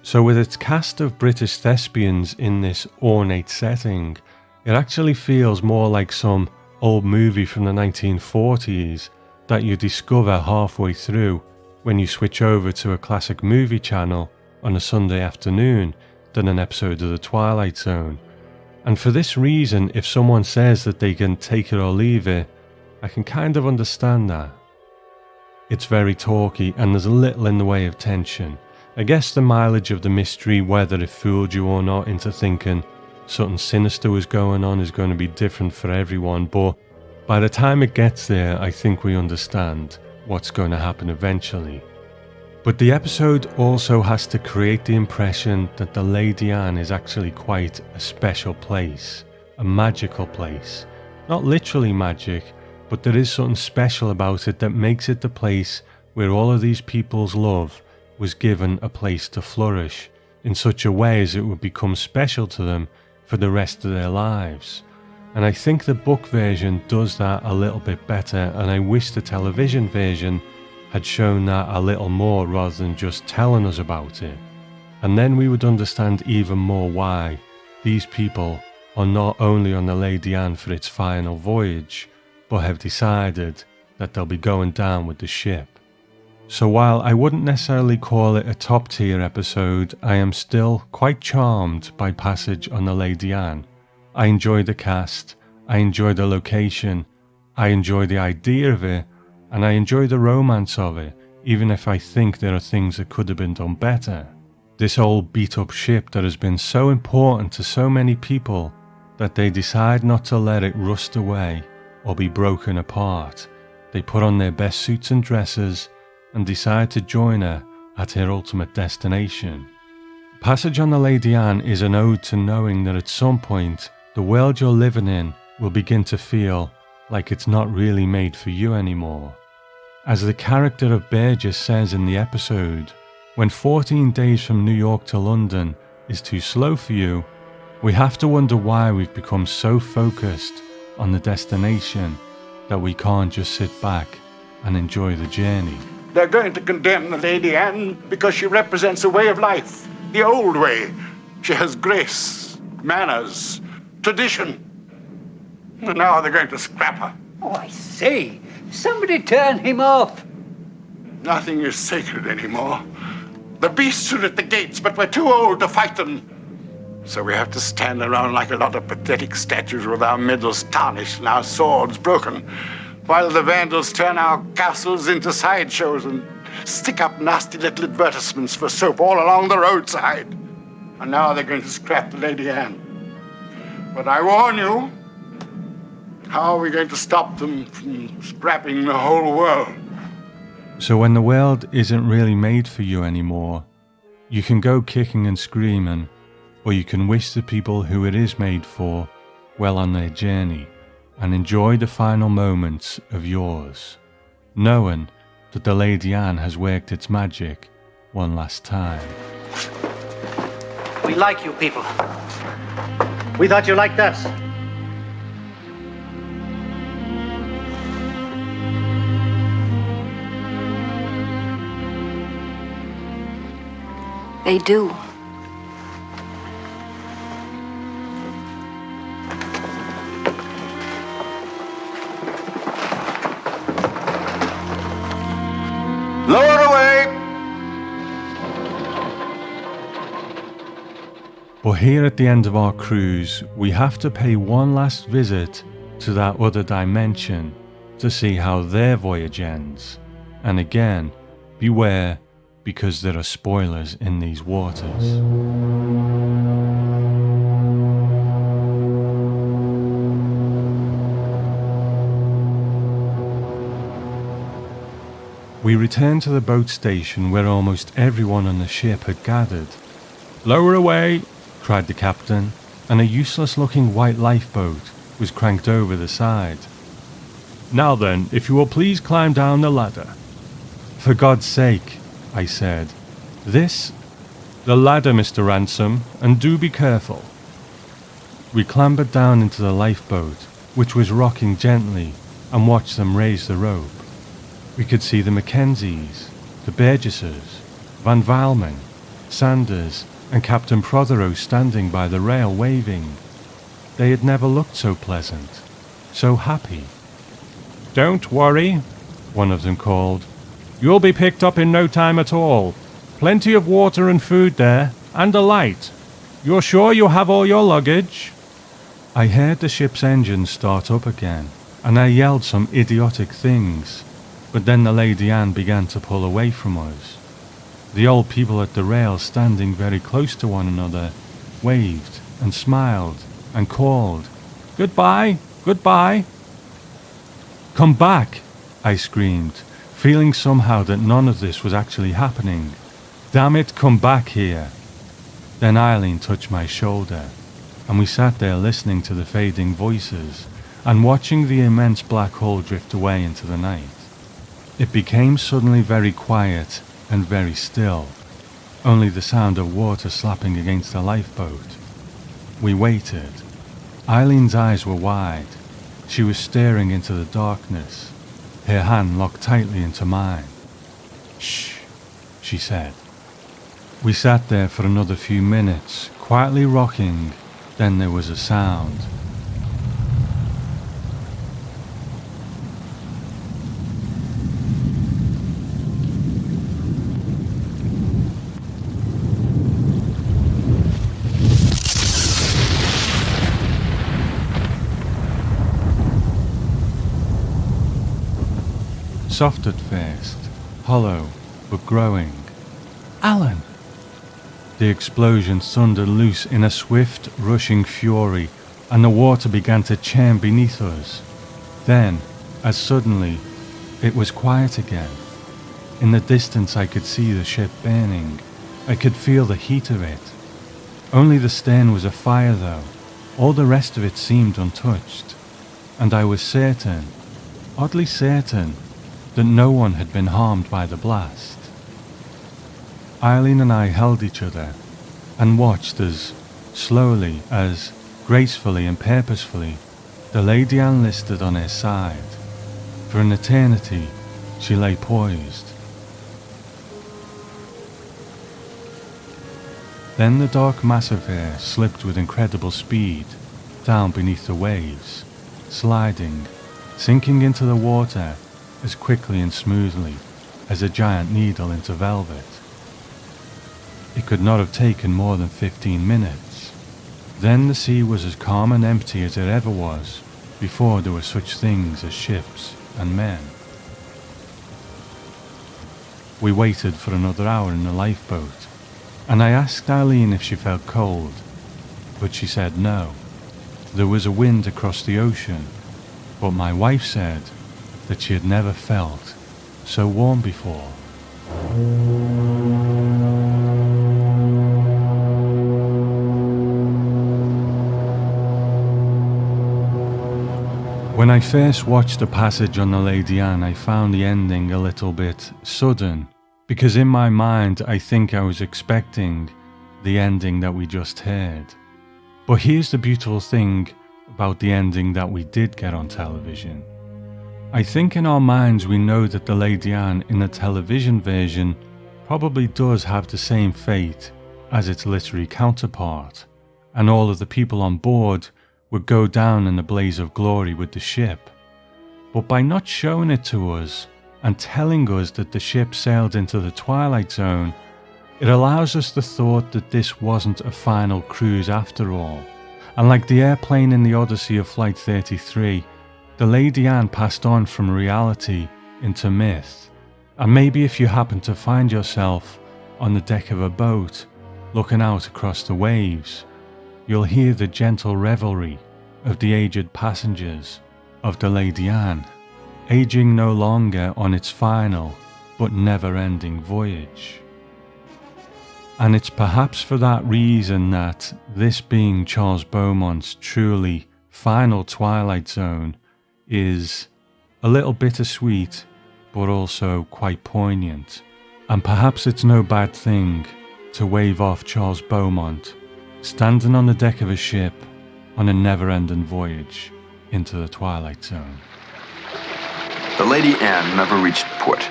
So with its cast of British thespians in this ornate setting, it actually feels more like some old movie from the 1940s that you discover halfway through when you switch over to a classic movie channel on a Sunday afternoon than an episode of The Twilight Zone. And for this reason, if someone says that they can take it or leave it, I can kind of understand that. It's very talky and there's little in the way of tension. I guess the mileage of the mystery, whether it fooled you or not into thinking something sinister was going on, is going to be different for everyone, but by the time it gets there, I think we understand what's going to happen eventually. But the episode also has to create the impression that the Lady Anne is actually quite a special place, a magical place. Not literally magic, but there is something special about it that makes it the place where all of these people's love was given a place to flourish in such a way as it would become special to them for the rest of their lives. And I think the book version does that a little bit better, and I wish the television version had shown that a little more rather than just telling us about it. And then we would understand even more why these people are not only on the Lady Anne for its final voyage, but have decided that they'll be going down with the ship. So while I wouldn't necessarily call it a top tier episode, I am still quite charmed by Passage on the Lady Anne. I enjoy the cast, I enjoy the location, I enjoy the idea of it, and I enjoy the romance of it, even if I think there are things that could have been done better. This old beat up ship that has been so important to so many people that they decide not to let it rust away or be broken apart. They put on their best suits and dresses and decide to join her at her ultimate destination. Passage on the Lady Anne is an ode to knowing that at some point the world you're living in will begin to feel like it's not really made for you anymore. As the character of Burgess says in the episode, when 14 days from New York to London is too slow for you, we have to wonder why we've become so focused on the destination that we can't just sit back and enjoy the journey. They're going to condemn the Lady Anne because she represents a way of life, the old way. She has grace, manners, tradition. And now they're going to scrap her. Oh, I say, somebody turn him off. Nothing is sacred anymore. The beasts are at the gates, but we're too old to fight them. So we have to stand around like a lot of pathetic statues with our medals tarnished and our swords broken, while the vandals turn our castles into sideshows and stick up nasty little advertisements for soap all along the roadside. And now they're going to scrap the Lady Anne. But I warn you, how are we going to stop them from scrapping the whole world? So when the world isn't really made for you anymore, you can go kicking and screaming, or you can wish the people who it is made for well on their journey and enjoy the final moments of yours, knowing that the Lady Anne has worked its magic one last time. We like you people. We thought you liked us. They do. Lower away! But here at the end of our cruise, we have to pay one last visit to that other dimension to see how their voyage ends. And again, beware, because there are spoilers in these waters. We returned to the boat station where almost everyone on the ship had gathered. "Lower away!" cried the captain, and a useless-looking white lifeboat was cranked over the side. "Now then, if you will please climb down the ladder." "For God's sake," I said. "The ladder, Mr. Ransom, and do be careful." We clambered down into the lifeboat, which was rocking gently, and watched them raise the rope. We could see the Mackenzies, the Burgesses, Van Valmen, Sanders, and Captain Prothero standing by the rail waving. They had never looked so pleasant, so happy. "Don't worry," one of them called. "You'll be picked up in no time at all. Plenty of water and food there, and a light. You're sure you have all your luggage?" I heard the ship's engine start up again, and I yelled some idiotic things, but then the Lady Anne began to pull away from us. The old people at the rail, standing very close to one another, waved and smiled and called, "Goodbye, goodbye." "Come back," I screamed, feeling somehow that none of this was actually happening. "Damn it, come back here." Then Eileen touched my shoulder, and we sat there listening to the fading voices and watching the immense black hole drift away into the night. It became suddenly very quiet and very still, only the sound of water slapping against the lifeboat. We waited. Eileen's eyes were wide. She was staring into the darkness, her hand locked tightly into mine. "Shh," she said. We sat there for another few minutes, quietly rocking. Then there was a sound. Soft at first, hollow, but growing. "Alan!" The explosion thundered loose in a swift, rushing fury, and the water began to churn beneath us. Then, as suddenly, it was quiet again. In the distance I could see the ship burning. I could feel the heat of it. Only the stern was afire though. All the rest of it seemed untouched. And I was certain, oddly certain, that no one had been harmed by the blast. Eileen and I held each other and watched as slowly, as gracefully and purposefully, the Lady Anne listed on her side. For an eternity, she lay poised. Then the dark mass of her slipped with incredible speed down beneath the waves, sliding, sinking into the water as quickly and smoothly as a giant needle into velvet. It could not have taken more than 15 minutes. Then the sea was as calm and empty as it ever was before there were such things as ships and men. We waited for another hour in the lifeboat, and I asked Eileen if she felt cold, but she said no. There was a wind across the ocean, but my wife said that she had never felt so warm before. When I first watched The Passage on the Lady Anne, I found the ending a little bit sudden, because in my mind I think I was expecting the ending that we just heard. But here's the beautiful thing about the ending that we did get on television. I think in our minds we know that the Lady Anne in the television version probably does have the same fate as its literary counterpart, and all of the people on board would go down in a blaze of glory with the ship. But by not showing it to us and telling us that the ship sailed into the Twilight Zone, it allows us the thought that this wasn't a final cruise after all. And like the airplane in the Odyssey of Flight 33, the Lady Anne passed on from reality into myth. And maybe if you happen to find yourself on the deck of a boat, looking out across the waves, you'll hear the gentle revelry of the aged passengers of the Lady Anne, aging no longer on its final but never-ending voyage. And it's perhaps for that reason that this being Charles Beaumont's truly final Twilight Zone is a little bittersweet but also quite poignant. And perhaps it's no bad thing to wave off Charles Beaumont standing on the deck of a ship on a never-ending voyage into the Twilight Zone. The Lady Anne never reached port.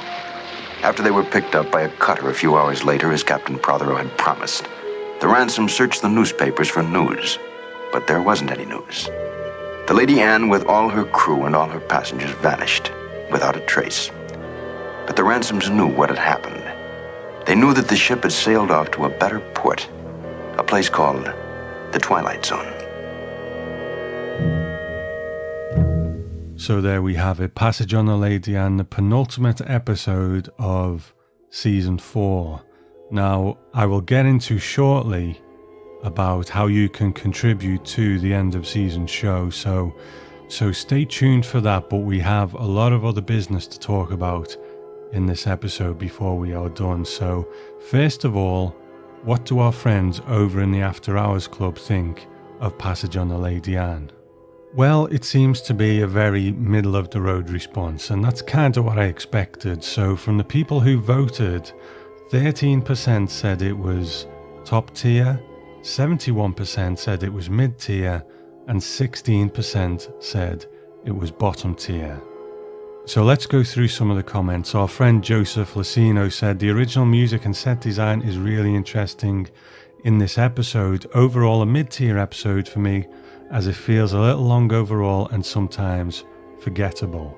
After they were picked up by a cutter a few hours later, as Captain Prothero had promised, the Ransom searched the newspapers for news, but there wasn't any news. The Lady Anne, with all her crew and all her passengers, vanished without a trace. But the Ransoms knew what had happened. They knew that the ship had sailed off to a better port, a place called the Twilight Zone. So there we have it, Passage on the Lady Anne, the penultimate episode of Season 4. Now, I will get into shortly about how you can contribute to the end of season show, so stay tuned for that, but we have a lot of other business to talk about in this episode before we are done. So, first of all, what do our friends over in the After Hours Club think of Passage on the Lady Anne? Well, it seems to be a very middle-of-the-road response, and that's kind of what I expected. So from the people who voted, 13% said it was top tier, 71% said it was mid-tier, and 16% said it was bottom tier. So let's go through some of the comments. Our friend Joseph Lucino said, the original music and set design is really interesting in this episode. Overall, a mid-tier episode for me, as it feels a little long overall and sometimes forgettable.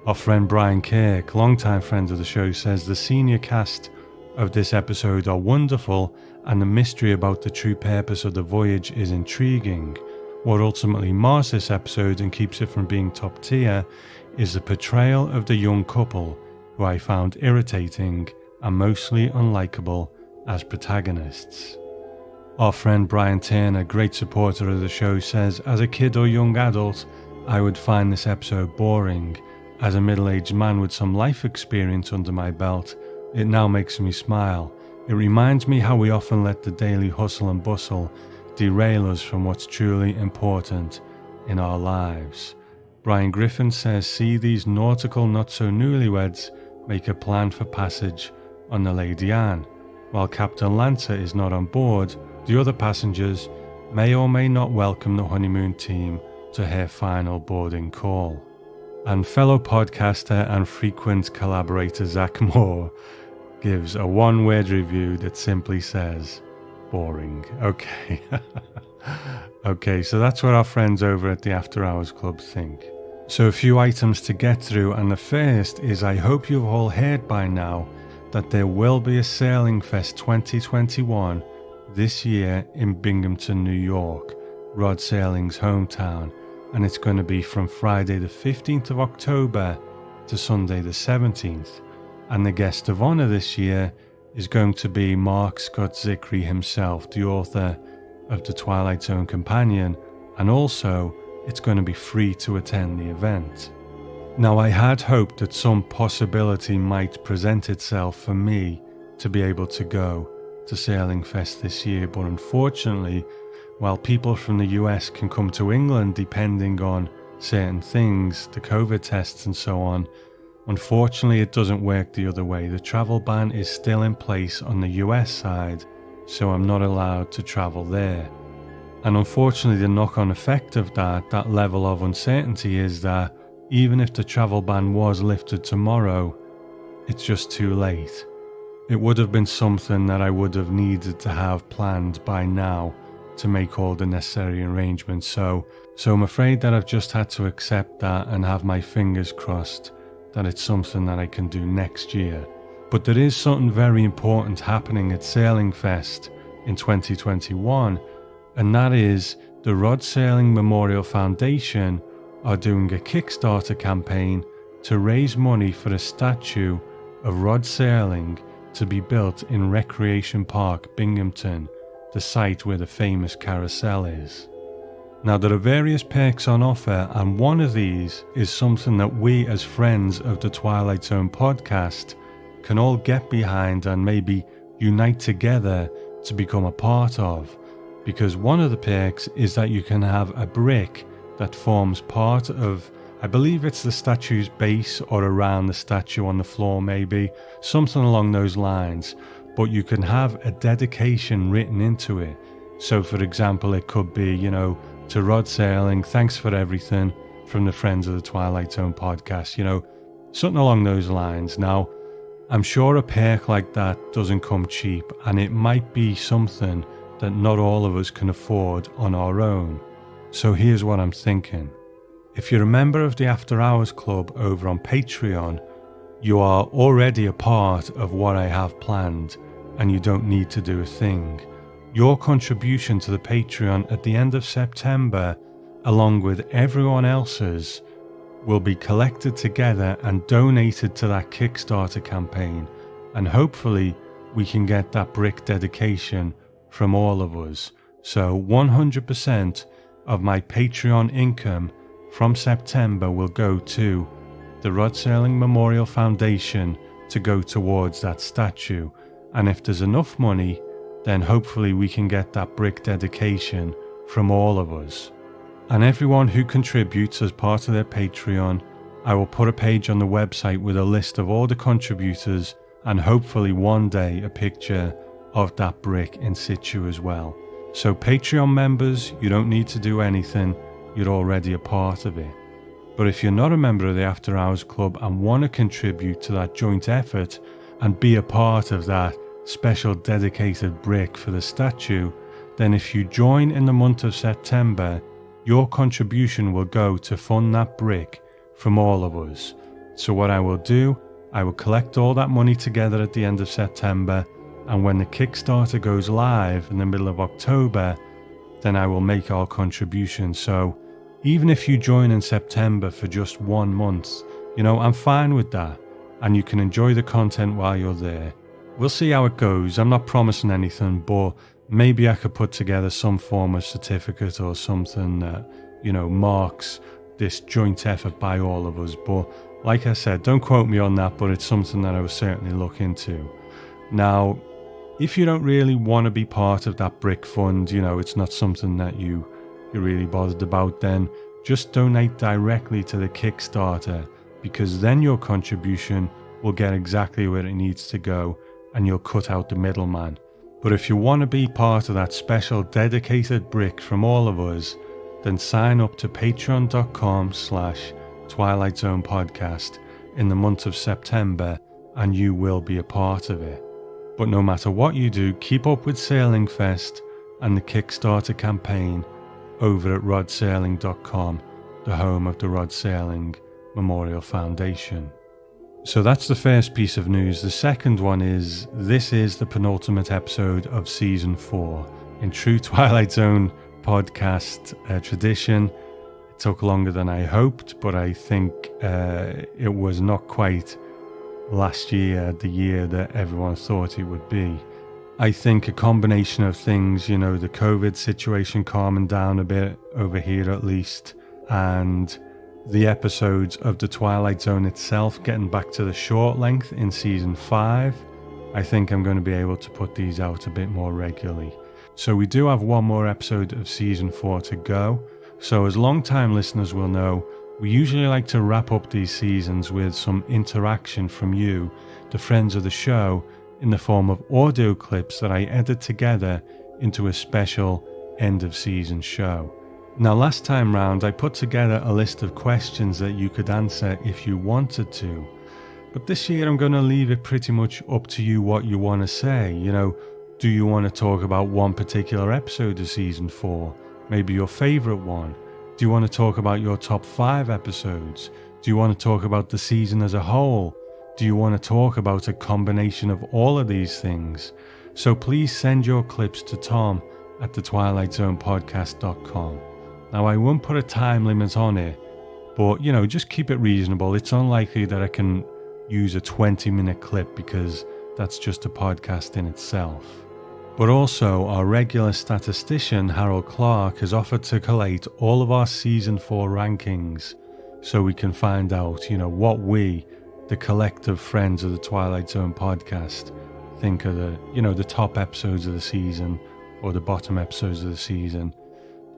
Our friend Brian Kirk, longtime friend of the show, says the senior cast of this episode are wonderful and the mystery about the true purpose of the voyage is intriguing. What ultimately mars this episode and keeps it from being top tier is the portrayal of the young couple, who I found irritating and mostly unlikable as protagonists. Our friend Brian Turner, great supporter of the show, says, as a kid or young adult, I would find this episode boring. As a middle-aged man with some life experience under my belt, it now makes me smile. It reminds me how we often let the daily hustle and bustle derail us from what's truly important in our lives. Brian Griffin says, see these nautical not-so-newlyweds make a plan for passage on the Lady Anne. While Captain Lancer is not on board, the other passengers may or may not welcome the honeymoon team to her final boarding call. And fellow podcaster and frequent collaborator Zach Moore gives a one-word review that simply says, boring. Okay. Okay, so that's what our friends over at the After Hours Club think. So a few items to get through, and the first is I hope you've all heard by now that there will be a Sailing Fest 2021 this year in Binghamton, New York, Rod Sailing's hometown, and it's going to be from Friday the 15th of October to Sunday the 17th, and the guest of honor this year is going to be Mark Scott Zickery himself, the author of the Twilight Zone Companion, and also it's going to be free to attend the event. Now, I had hoped that some possibility might present itself for me to be able to go to Sailing Fest this year, but unfortunately, while people from the US can come to England depending on certain things, the COVID tests and so on, unfortunately it doesn't work the other way. The travel ban is still in place on the US side, so I'm not allowed to travel there. And unfortunately the knock-on effect of that level of uncertainty is that even if the travel ban was lifted tomorrow, it's just too late. It would have been something that I would have needed to have planned by now to make all the necessary arrangements. So I'm afraid that I've just had to accept that and have my fingers crossed that it's something that I can do next year. But there is something very important happening at Sailing Fest in 2021, and that is the Rod Sailing Memorial Foundation are doing a Kickstarter campaign to raise money for a statue of Rod Sailing to be built in Recreation Park, Binghamton, the site where the famous carousel is. Now, there are various perks on offer, and one of these is something that we as friends of the Twilight Zone podcast can all get behind and maybe unite together to become a part of. Because one of the perks is that you can have a brick that forms part of, I believe it's the statue's base or around the statue on the floor maybe, something along those lines, but you can have a dedication written into it. So for example, it could be, to Rod Sailing, thanks for everything from the Friends of the Twilight Zone podcast, something along those lines. Now, I'm sure a perk like that doesn't come cheap, and it might be something that not all of us can afford on our own. So here's what I'm thinking. If you're a member of the After Hours Club over on Patreon, you are already a part of what I have planned, and you don't need to do a thing. Your contribution to the Patreon at the end of September, along with everyone else's, will be collected together and donated to that Kickstarter campaign, and hopefully we can get that brick dedication from all of us. So 100% of my Patreon income from September will go to the Rod Sailing Memorial Foundation to go towards that statue, and if there's enough money, then hopefully we can get that brick dedication from all of us. And everyone who contributes as part of their Patreon, I will put a page on the website with a list of all the contributors, and hopefully one day a picture of that brick in situ as well. So Patreon members, you don't need to do anything, you're already a part of it. But if you're not a member of the After Hours Club and want to contribute to that joint effort and be a part of that special dedicated brick for the statue, then if you join in the month of September, your contribution will go to fund that brick from all of us. So what I will do, I will collect all that money together at the end of September, and when the Kickstarter goes live in the middle of October, then I will make our contribution. So even if you join in September for just 1 month, I'm fine with that, and you can enjoy the content while you're there. We'll see how it goes. I'm not promising anything, but maybe I could put together some form of certificate or something that, marks this joint effort by all of us. But like I said, don't quote me on that, but it's something that I will certainly look into. Now, if you don't really want to be part of that brick fund, it's not something that you're really bothered about, then just donate directly to the Kickstarter, because then your contribution will get exactly where it needs to go, and you'll cut out the middleman. But if you want to be part of that special dedicated brick from all of us, then sign up to patreon.com/Twilight Zone Podcast in the month of September, and you will be a part of it. But no matter what you do, keep up with Sailing Fest and the Kickstarter campaign over at rodsailing.com, the home of the Rod Sailing Memorial Foundation. So that's the first piece of news. The second one is, this is the penultimate episode of Season 4. In true Twilight Zone podcast tradition, it took longer than I hoped, but I think it was not quite last year, the year that everyone thought it would be. I think a combination of things, the COVID situation calming down a bit over here at least, and the episodes of the Twilight Zone itself getting back to the short length in Season 5, I think I'm going to be able to put these out a bit more regularly. So we do have one more episode of Season 4 to go. So as long-time listeners will know, we usually like to wrap up these seasons with some interaction from you, the friends of the show, in the form of audio clips that I edit together into a special end-of-season show. Now, last time round, I put together a list of questions that you could answer if you wanted to. But this year, I'm going to leave it pretty much up to you what you want to say. Do you want to talk about one particular episode of Season 4? Maybe your favourite one? Do you want to talk about your top 5 episodes? Do you want to talk about the season as a whole? Do you want to talk about a combination of all of these things? So please send your clips to Tom at thetwilightzonepodcast.com. Now, I won't put a time limit on it, but, just keep it reasonable. It's unlikely that I can use a 20-minute clip because that's just a podcast in itself. But also, our regular statistician, Harold Clark, has offered to collate all of our Season 4 rankings so we can find out, what we, the collective friends of the Twilight Zone podcast, think are the top episodes of the season or the bottom episodes of the season.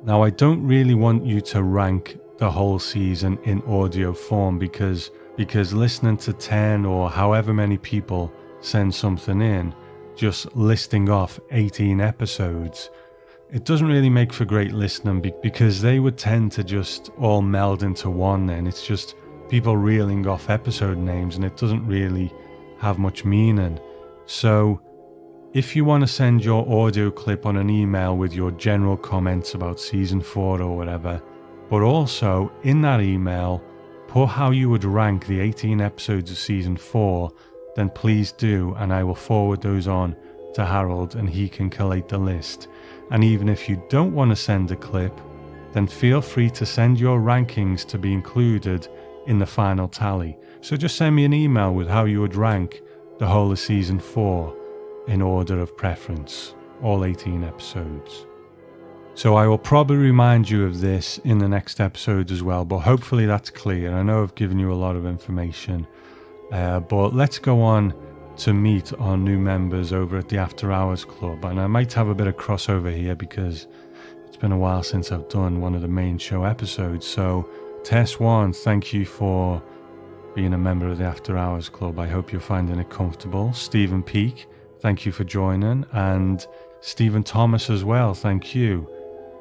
Now, I don't really want you to rank the whole season in audio form because listening to 10 or however many people send something in, just listing off 18 episodes, it doesn't really make for great listening because they would tend to just all meld into one then. It's just people reeling off episode names and it doesn't really have much meaning. So if you want to send your audio clip on an email with your general comments about Season 4 or whatever, but also in that email, put how you would rank the 18 episodes of Season 4, then please do, and I will forward those on to Harold and he can collate the list. And even if you don't want to send a clip, then feel free to send your rankings to be included in the final tally. So just send me an email with how you would rank the whole of Season 4 in order of preference, all 18 episodes. So I will probably remind you of this in the next episode as well, but hopefully that's clear. I know I've given you a lot of information. But let's go on to meet our new members over at the After Hours Club. And I might have a bit of crossover here because it's been a while since I've done one of the main show episodes. So Tess Warren, thank you for being a member of the After Hours Club. I hope you're finding it comfortable. Stephen Peake, thank you for joining. And Stephen Thomas as well, thank you.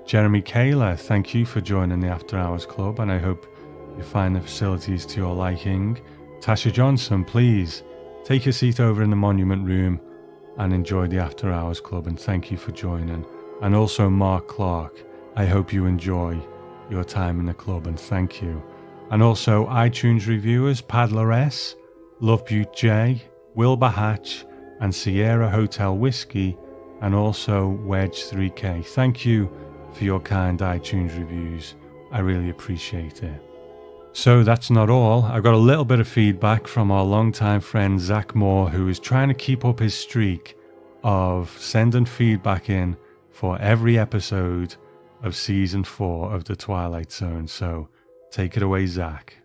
Jeremy Kaler, thank you for joining the After Hours Club. And I hope you find the facilities to your liking. Tasha Johnson, please take a seat over in the Monument Room and enjoy the After Hours Club, and thank you for joining. And also Mark Clark, I hope you enjoy your time in the club, and thank you. And also iTunes reviewers, Paddler S, Love Butte J, Wilbur Hatch, and Sierra Hotel Whiskey, and also Wedge 3K. Thank you for your kind iTunes reviews. I really appreciate it. So that's not all. I got a little bit of feedback from our longtime friend Zach Moore, who is trying to keep up his streak of sending feedback in for every episode of Season 4 of The Twilight Zone. So take it away, Zach.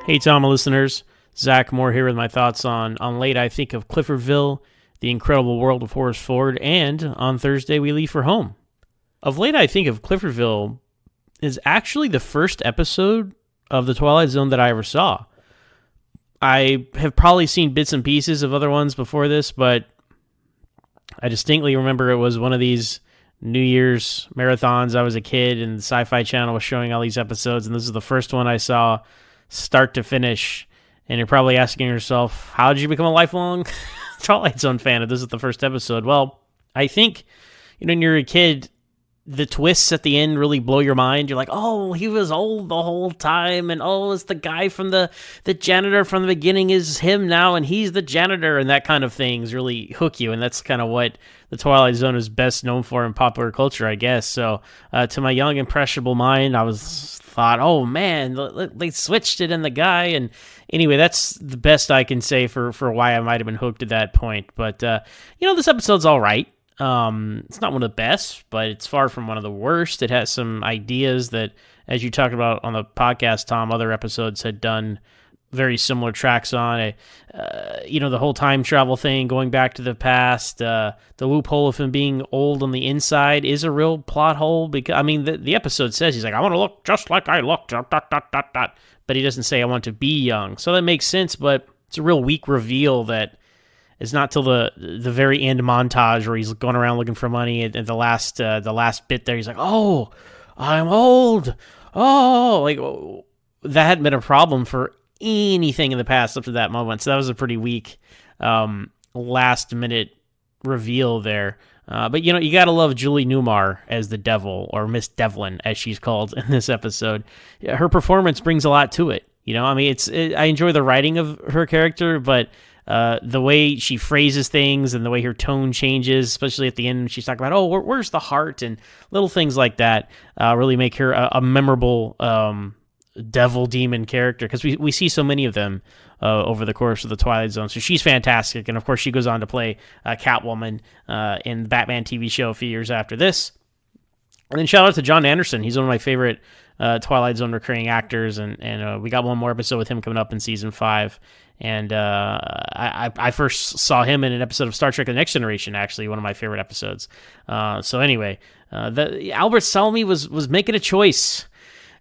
Hey, Tom listeners. Zach Moore here with my thoughts on Late I Think of Cliffordville, The Incredible World of Horace Ford, and on Thursday We Leave for Home. Of Late I Think of Cliffordville is actually the first episode of The Twilight Zone that I ever saw. I have probably seen bits and pieces of other ones before this, but I distinctly remember it was one of these New Year's marathons. I was a kid and the Sci-Fi Channel was showing all these episodes, and this is the first one I saw start to finish And you're probably asking yourself, how did you become a lifelong Twilight Zone fan if this is the first episode? Well, I think, when you're a kid, the twists at the end really blow your mind. You're like, oh, he was old the whole time, and oh, it's the guy from the janitor from the beginning is him now, and he's the janitor, and that kind of things really hook you, and that's kind of what the Twilight Zone is best known for in popular culture, I guess. So to my young, impressionable mind, I thought, oh man, they switched it in the guy, and anyway, that's the best I can say for why I might have been hooked at that point. But this episode's all right. It's not one of the best, but it's far from one of the worst. It has some ideas that, as you talked about on the podcast, Tom, other episodes had done very similar tracks on. The whole time travel thing, going back to the past, the loophole of him being old on the inside is a real plot hole. Because the episode says he's like, I want to look just like I looked, ... but he doesn't say I want to be young. So that makes sense, but it's a real weak reveal that it's not till the very end montage where he's going around looking for money, and the last bit there, he's like, "Oh, I'm old." Oh, like that hadn't been a problem for anything in the past up to that moment. So that was a pretty weak last minute reveal there. But you gotta love Julie Newmar as the devil, or Miss Devlin as she's called in this episode. Her performance brings a lot to it. I enjoy the writing of her character, but the way she phrases things and the way her tone changes, especially at the end, she's talking about, oh, where's the heart, and little things like that really make her a memorable devil demon character, because we see so many of them over the course of the Twilight Zone. So she's fantastic, and of course she goes on to play Catwoman in the Batman TV show a few years after this. And then shout out to John Anderson. He's one of my favorite Twilight Zone recurring actors, and we got one more episode with him coming up in season 5. And I first saw him in an episode of Star Trek: The Next Generation, actually, one of my favorite episodes. So anyway, Albert Salmi was making a choice,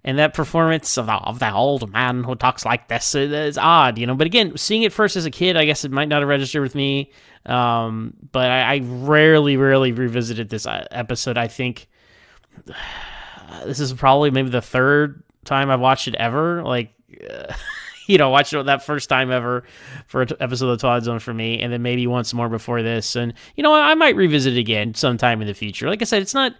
and that performance of the old man who talks like this is odd, But again, seeing it first as a kid, I guess it might not have registered with me. But I rarely revisited this episode. I think this is probably maybe the third time I've watched it ever. Watched it that first time ever for an episode of the Twilight Zone for me, and then maybe once more before this. And I might revisit it again sometime in the future. Like I said, it's not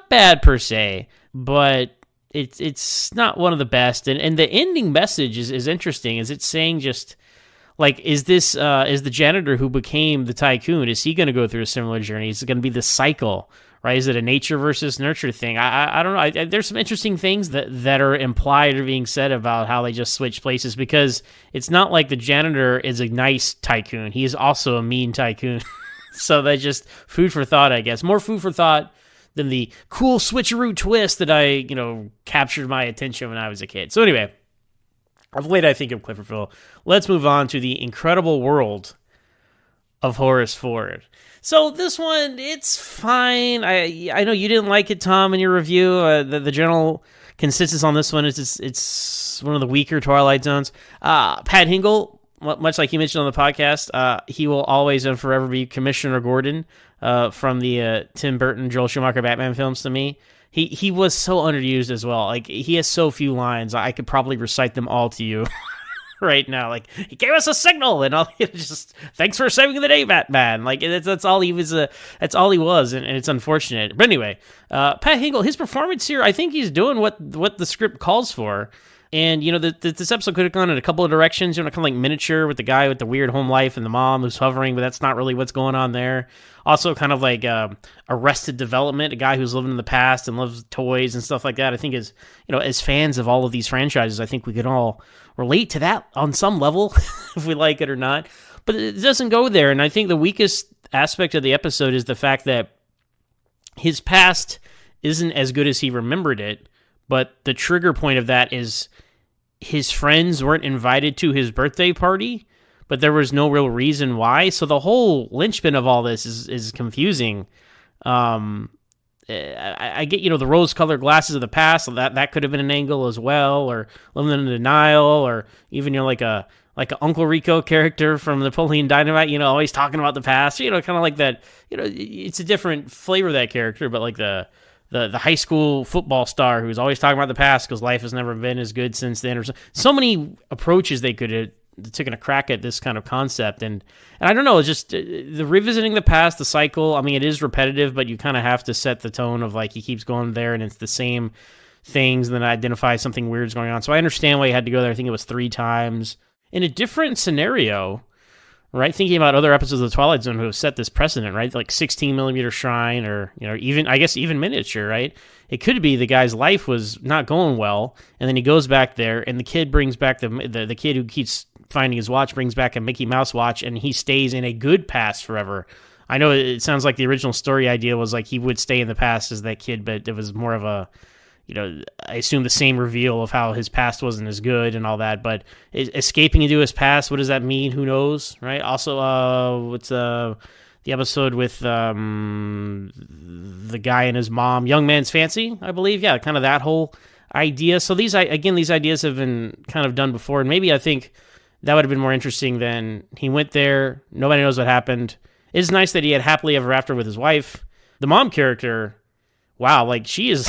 bad per se, but it's not one of the best. And the ending message is interesting. Is it saying just like, is the janitor who became the tycoon, is he going to go through a similar journey? Is it going to be the cycle? Right? Is it a nature versus nurture thing? I don't know. There's some interesting things that are implied or being said about how they just switch places, because it's not like the janitor is a nice tycoon. He is also a mean tycoon. So that's just food for thought, I guess. More food for thought than the cool switcheroo twist that I, captured my attention when I was a kid. So anyway, of late I think of Clifferville. Let's move on to the incredible world of Horace Ford. So this one, it's fine. I know you didn't like it, Tom, in your review. The general consensus on this one is it's one of the weaker Twilight Zones. Pat Hingle, much like you mentioned on the podcast, he will always and forever be Commissioner Gordon from the Tim Burton, Joel Schumacher Batman films to me. He was so underused as well. Like, he has so few lines. I could probably recite them all to you right now. Like, he gave us a signal, and all, just thanks for saving the day, Batman. Like, that's all he was. That's all he was, and it's unfortunate. But anyway, Pat Hingle, his performance here, I think he's doing what the script calls for. And, this episode could have gone in a couple of directions, kind of like miniature with the guy with the weird home life and the mom who's hovering, but that's not really what's going on there. Also kind of like Arrested Development, a guy who's living in the past and loves toys and stuff like that. I think as fans of all of these franchises, I think we could all relate to that on some level, if we like it or not. But it doesn't go there. And I think the weakest aspect of the episode is the fact that his past isn't as good as he remembered it, but the trigger point of that is his friends weren't invited to his birthday party, but there was no real reason why. So the whole linchpin of all this is confusing. I get, the rose-colored glasses of the past, so that could have been an angle as well, or living in denial, or even, like a Uncle Rico character from Napoleon Dynamite, always talking about the past, kind of like that. It's a different flavor of that character, but like the high school football star who's always talking about the past because life has never been as good since then. Or so many approaches they could have taking a crack at this kind of concept. And I don't know, it's just the revisiting the past, the cycle. I mean, it is repetitive, but you kind of have to set the tone of like he keeps going there and it's the same things, and then identify something weird's going on. So I understand why he had to go there. I think it was 3 times in a different scenario, right? Thinking about other episodes of the Twilight Zone who have set this precedent, right? Like 16 millimeter shrine, or even I guess even miniature, right? It could be the guy's life was not going well, and then he goes back there, and the kid brings back the kid who keeps finding his watch brings back a Mickey Mouse watch, and he stays in a good past forever. I know it sounds like the original story idea was like he would stay in the past as that kid, but it was more of a, I assume the same reveal of how his past wasn't as good and all that, but escaping into his past, what does that mean? Who knows, right? Also, what's the episode with the guy and his mom, Young Man's Fancy, I believe? Yeah, kind of that whole idea. So these ideas have been kind of done before, and maybe I think that would have been more interesting than he went there, nobody knows what happened. It's nice that he had happily ever after with his wife. The mom character, wow, like she is...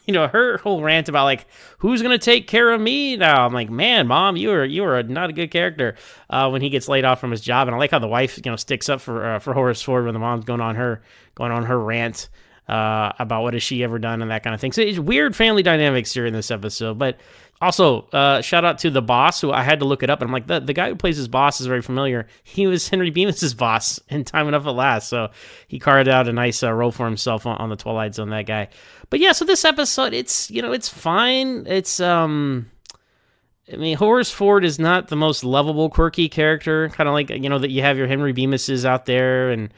her whole rant about like, who's going to take care of me now? I'm like, man, Mom, you are not a good character when he gets laid off from his job. And I like how the wife, sticks up for Horace Ford when the mom's going on her rant about what has she ever done and that kind of thing. So it's weird family dynamics here in this episode. But also, shout out to the boss, who I had to look it up. And I'm like, the guy who plays his boss is very familiar. He was Henry Bemis's boss in Time Enough at Last. So he carved out a nice role for himself on the Twilight Zone, that guy. But yeah, so this episode, it's, it's fine. It's, Horace Ford is not the most lovable, quirky character. Kind of like, that you have your Henry Bemises out there and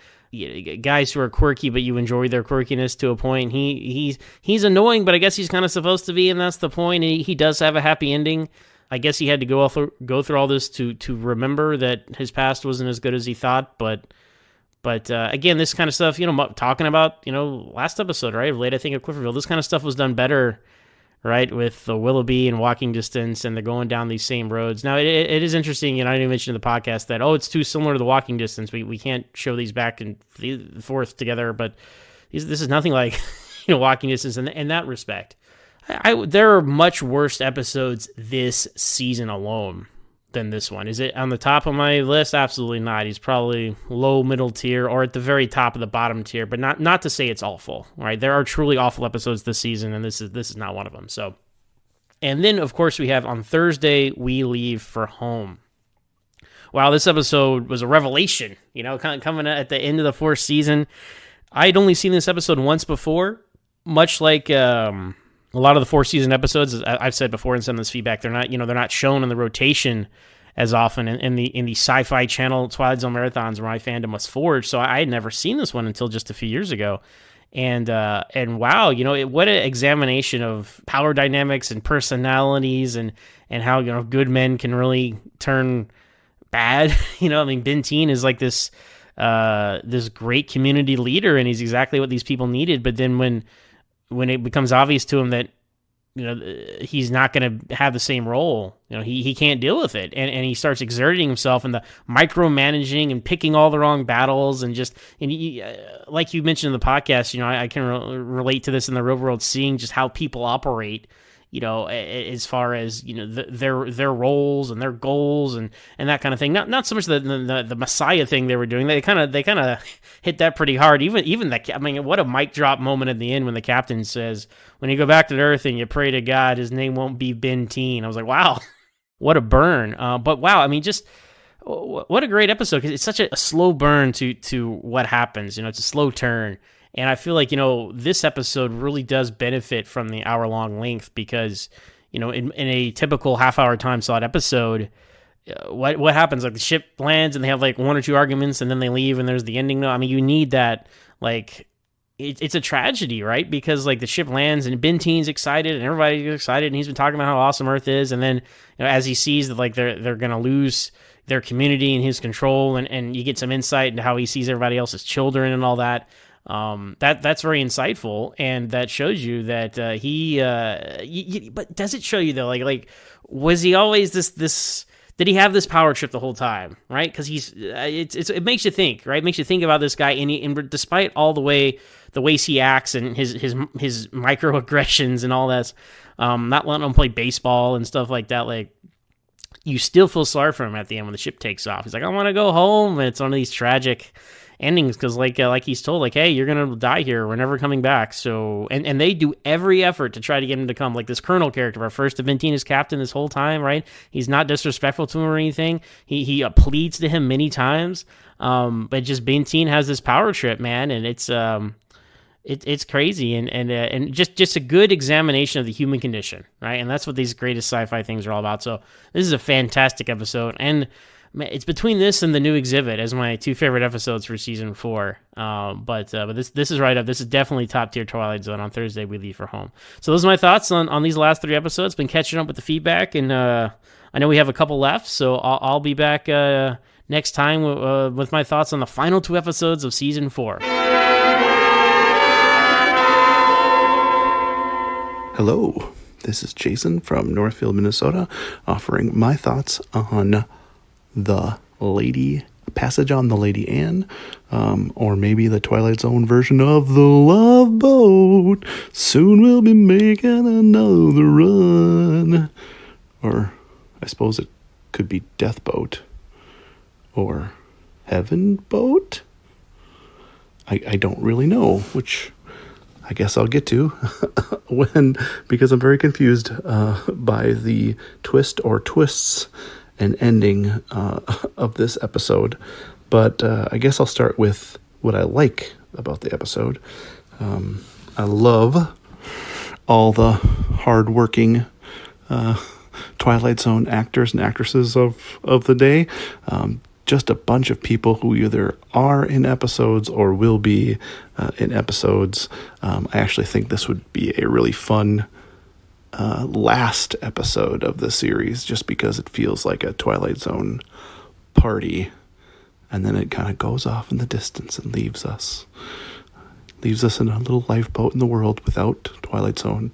guys who are quirky, but you enjoy their quirkiness to a point. He's annoying, but I guess he's kind of supposed to be, and that's the point. And he does have a happy ending. I guess he had to go through all this to remember that his past wasn't as good as he thought. But again, this kind of stuff, talking about, last episode, right? Late, I think, of Clifferville, this kind of stuff was done better, right? With the Willoughby and Walking Distance, and they're going down these same roads. Now, it is interesting, I didn't mention in the podcast that, it's too similar to the Walking Distance. We can't show these back and forth together, but this is nothing like, Walking Distance in that respect. There are much worse episodes this season alone than this one. Is it on the top of my list? Absolutely not. He's probably low middle tier, or at the very top of the bottom tier, but not to say it's awful, right? There are truly awful episodes this season, and this is not one of them. So, and then of course we have on Thursday, We Leave for Home. Wow, this episode was a revelation, kind of coming at the end of the 4th season. I'd only seen this episode once before, much like a lot of the 4th season episodes, as I've said before in some of this feedback, they're not shown in the rotation as often in the Sci-Fi Channel Twilight Zone marathons where my fandom was forged. So I had never seen this one until just a few years ago. And wow, what an examination of power dynamics and personalities and how, good men can really turn bad. Ben Teen is like this great community leader, and he's exactly what these people needed. But then when it becomes obvious to him that, he's not going to have the same role, he can't deal with it. And he starts exerting himself in the micromanaging and picking all the wrong battles. And like you mentioned in the podcast, I can relate to this in the real world, seeing just how people operate, as far as, their roles and their goals and that kind of thing. Not so much the Messiah thing they were doing. They kind of hit that pretty hard. Even what a mic drop moment at the end when the captain says, when you go back to Earth and you pray to God, his name won't be Ben Teen. I was like, wow, what a burn. But wow, just what a great episode, because it's such a slow burn to what happens. It's a slow turn. And I feel like, this episode really does benefit from the hour-long length because, in a typical half-hour time slot episode, what happens? Like, the ship lands and they have, like, 1 or 2 arguments and then they leave and there's the ending. No, you need that, like, it's a tragedy, right? Because, like, the ship lands and Ben Teen's excited and everybody's excited and he's been talking about how awesome Earth is. And then, as he sees that, like, they're going to lose their community and his control, and you get some insight into how he sees everybody else's children and all that. That's very insightful, and that shows you that but does it show you though, like was he always this did he have this power trip the whole time, right? Because it makes you think, right? It makes you think about this guy, and despite all the ways he acts and his microaggressions and all that, not letting him play baseball and stuff like that, like you still feel sorry for him at the end when the ship takes off. He's like, I want to go home. And it's one of these tragic endings because like he's told, like, hey, you're going to die here. We're never coming back. So, and they do every effort to try to get him to come. Like this Colonel character, our first Aventina's captain this whole time, right? He's not disrespectful to him or anything. He pleads to him many times. But just Bentine has this power trip, man. And it's crazy and just a good examination of the human condition, right? And that's what these greatest sci-fi things are all about. So this is a fantastic episode, and it's between this and the new Exhibit as my two favorite episodes for season 4. But this is right up. This is definitely top tier Twilight Zone. On Thursday we leave for home. So those are my thoughts on these last 3 episodes. Been catching up with the feedback, and I know we have a couple left, so I'll be back next time with my thoughts on the final 2 episodes of season 4. Hello, this is Jason from Northfield, Minnesota, offering my thoughts on the Passage on the Lady Anne, or maybe the Twilight Zone version of the Love Boat. Soon we'll be making another run. Or I suppose it could be Death Boat or Heaven Boat. I don't really know, which I guess I'll get to because I'm very confused by the twist or twists and ending of this episode. But I guess I'll start with what I like about the episode. I love all the hardworking Twilight Zone actors and actresses of the day. Just a bunch of people who either are in episodes or will be in episodes. I actually think this would be a really fun last episode of the series, just because it feels like a Twilight Zone party, and then it kind of goes off in the distance and leaves us in a little lifeboat in the world without Twilight Zone,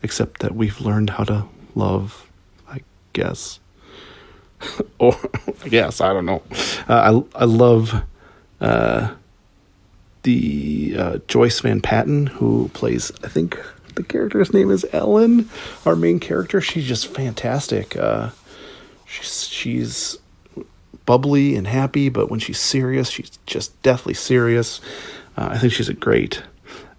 except that we've learned how to love, I guess. Or I guess, I don't know. I love the Joyce Van Patten, who plays, I think the character's name is Ellen, our main character. She's just fantastic. She's bubbly and happy, but when she's serious, she's just deathly serious. I think she's a great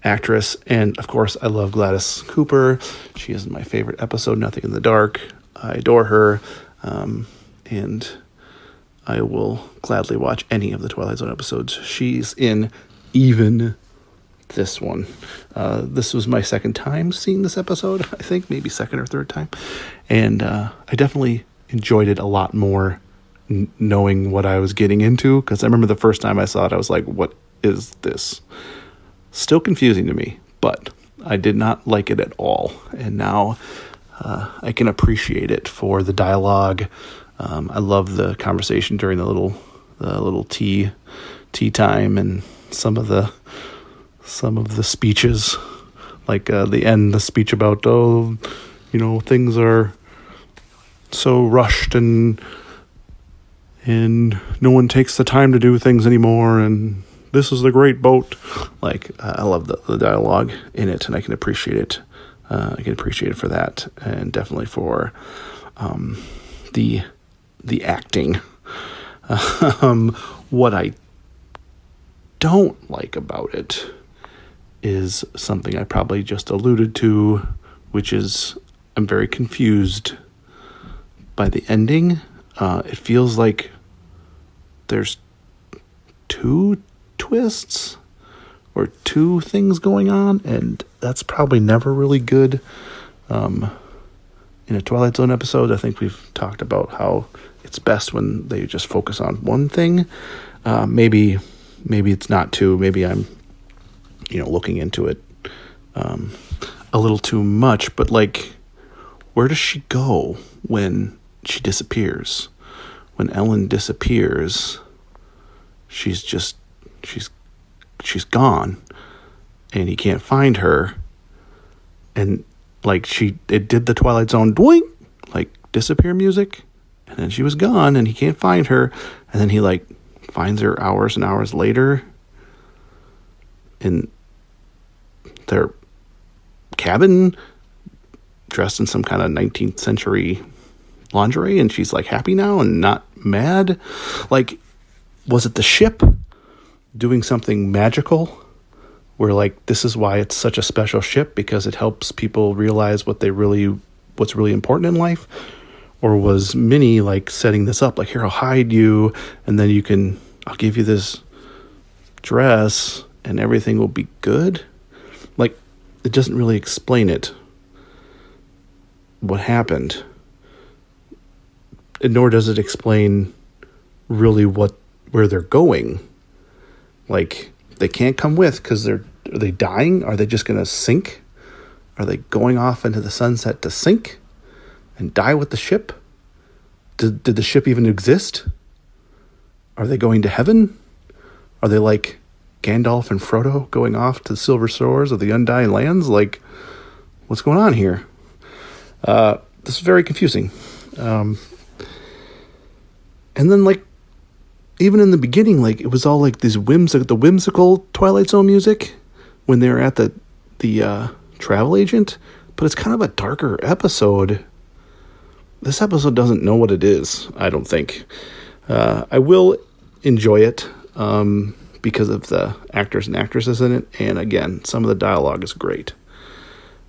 actress. And of course, I love Gladys Cooper. She is my favorite episode, Nothing in the Dark. I adore her. And I will gladly watch any of the Twilight Zone episodes she's in, even this one. This was my second time seeing this episode, I think, maybe second or third time. And I definitely enjoyed it a lot more knowing what I was getting into, because I remember the first time I saw it, I was like, what is this? Still confusing to me, but I did not like it at all. And now I can appreciate it for the dialogue. I love the conversation during the little tea time, and some of the speeches, like the speech about things are so rushed and no one takes the time to do things anymore, and this is the great boat. Like, I love the dialogue in it, and I can appreciate it. I can appreciate it for that, and definitely for the acting. What I don't like about it is something I probably just alluded to, which is I'm very confused by the ending. It feels like there's 2 twists or 2 things going on, and that's probably never really good. In a Twilight Zone episode, I think we've talked about how it's best when they just focus on one thing. Maybe it's not 2. Maybe I'm, looking into it a little too much. But like, where does she go when she disappears? When Ellen disappears, she's gone, and he can't find her. And like, it did the Twilight Zone doink, like disappear music, and then she was gone, and he can't find her, and then he like finds her hours and hours later in their cabin, dressed in some kind of 19th century lingerie and she's like happy now and not mad? Like, was it the ship doing something magical where like this is why it's such a special ship, because it helps people realize what's really important in life? Or was Minnie like setting this up, like, here, I'll hide you, and then I'll give you this dress and everything will be good? Like, it doesn't really explain it, what happened, and nor does it explain really where they're going. Like, they can't come with because are they dying? Are they just going to sink? Are they going off into the sunset to sink and die with the ship? Did the ship even exist? Are they going to heaven? Are they like Gandalf and Frodo going off to the silver shores of the Undying Lands? Like, what's going on here? This is very confusing. And then, like, even in the beginning, like, it was all like the whimsical Twilight Zone music when they were at the travel agent, but it's kind of a darker episode. This episode doesn't know what it is, I don't think. I will enjoy it because of the actors and actresses in it, and again, some of the dialogue is great.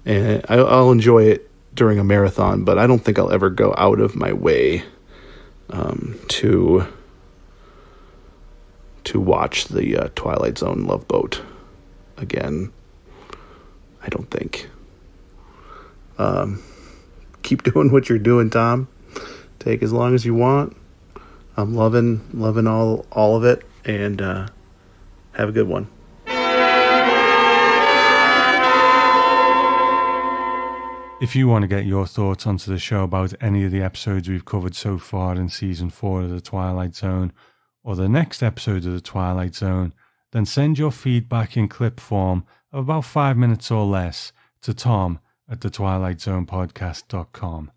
And I'll enjoy it during a marathon, but I don't think I'll ever go out of my way to watch the Twilight Zone Love Boat again. I don't think. Keep doing what you're doing, Tom. Take as long as you want. I'm loving all of it, and have a good one. If you want to get your thoughts onto the show about any of the episodes we've covered so far in Season 4 of The Twilight Zone, or the next episode of The Twilight Zone, then send your feedback in clip form of about 5 minutes or less to tom@thetwilightzonepodcast.com.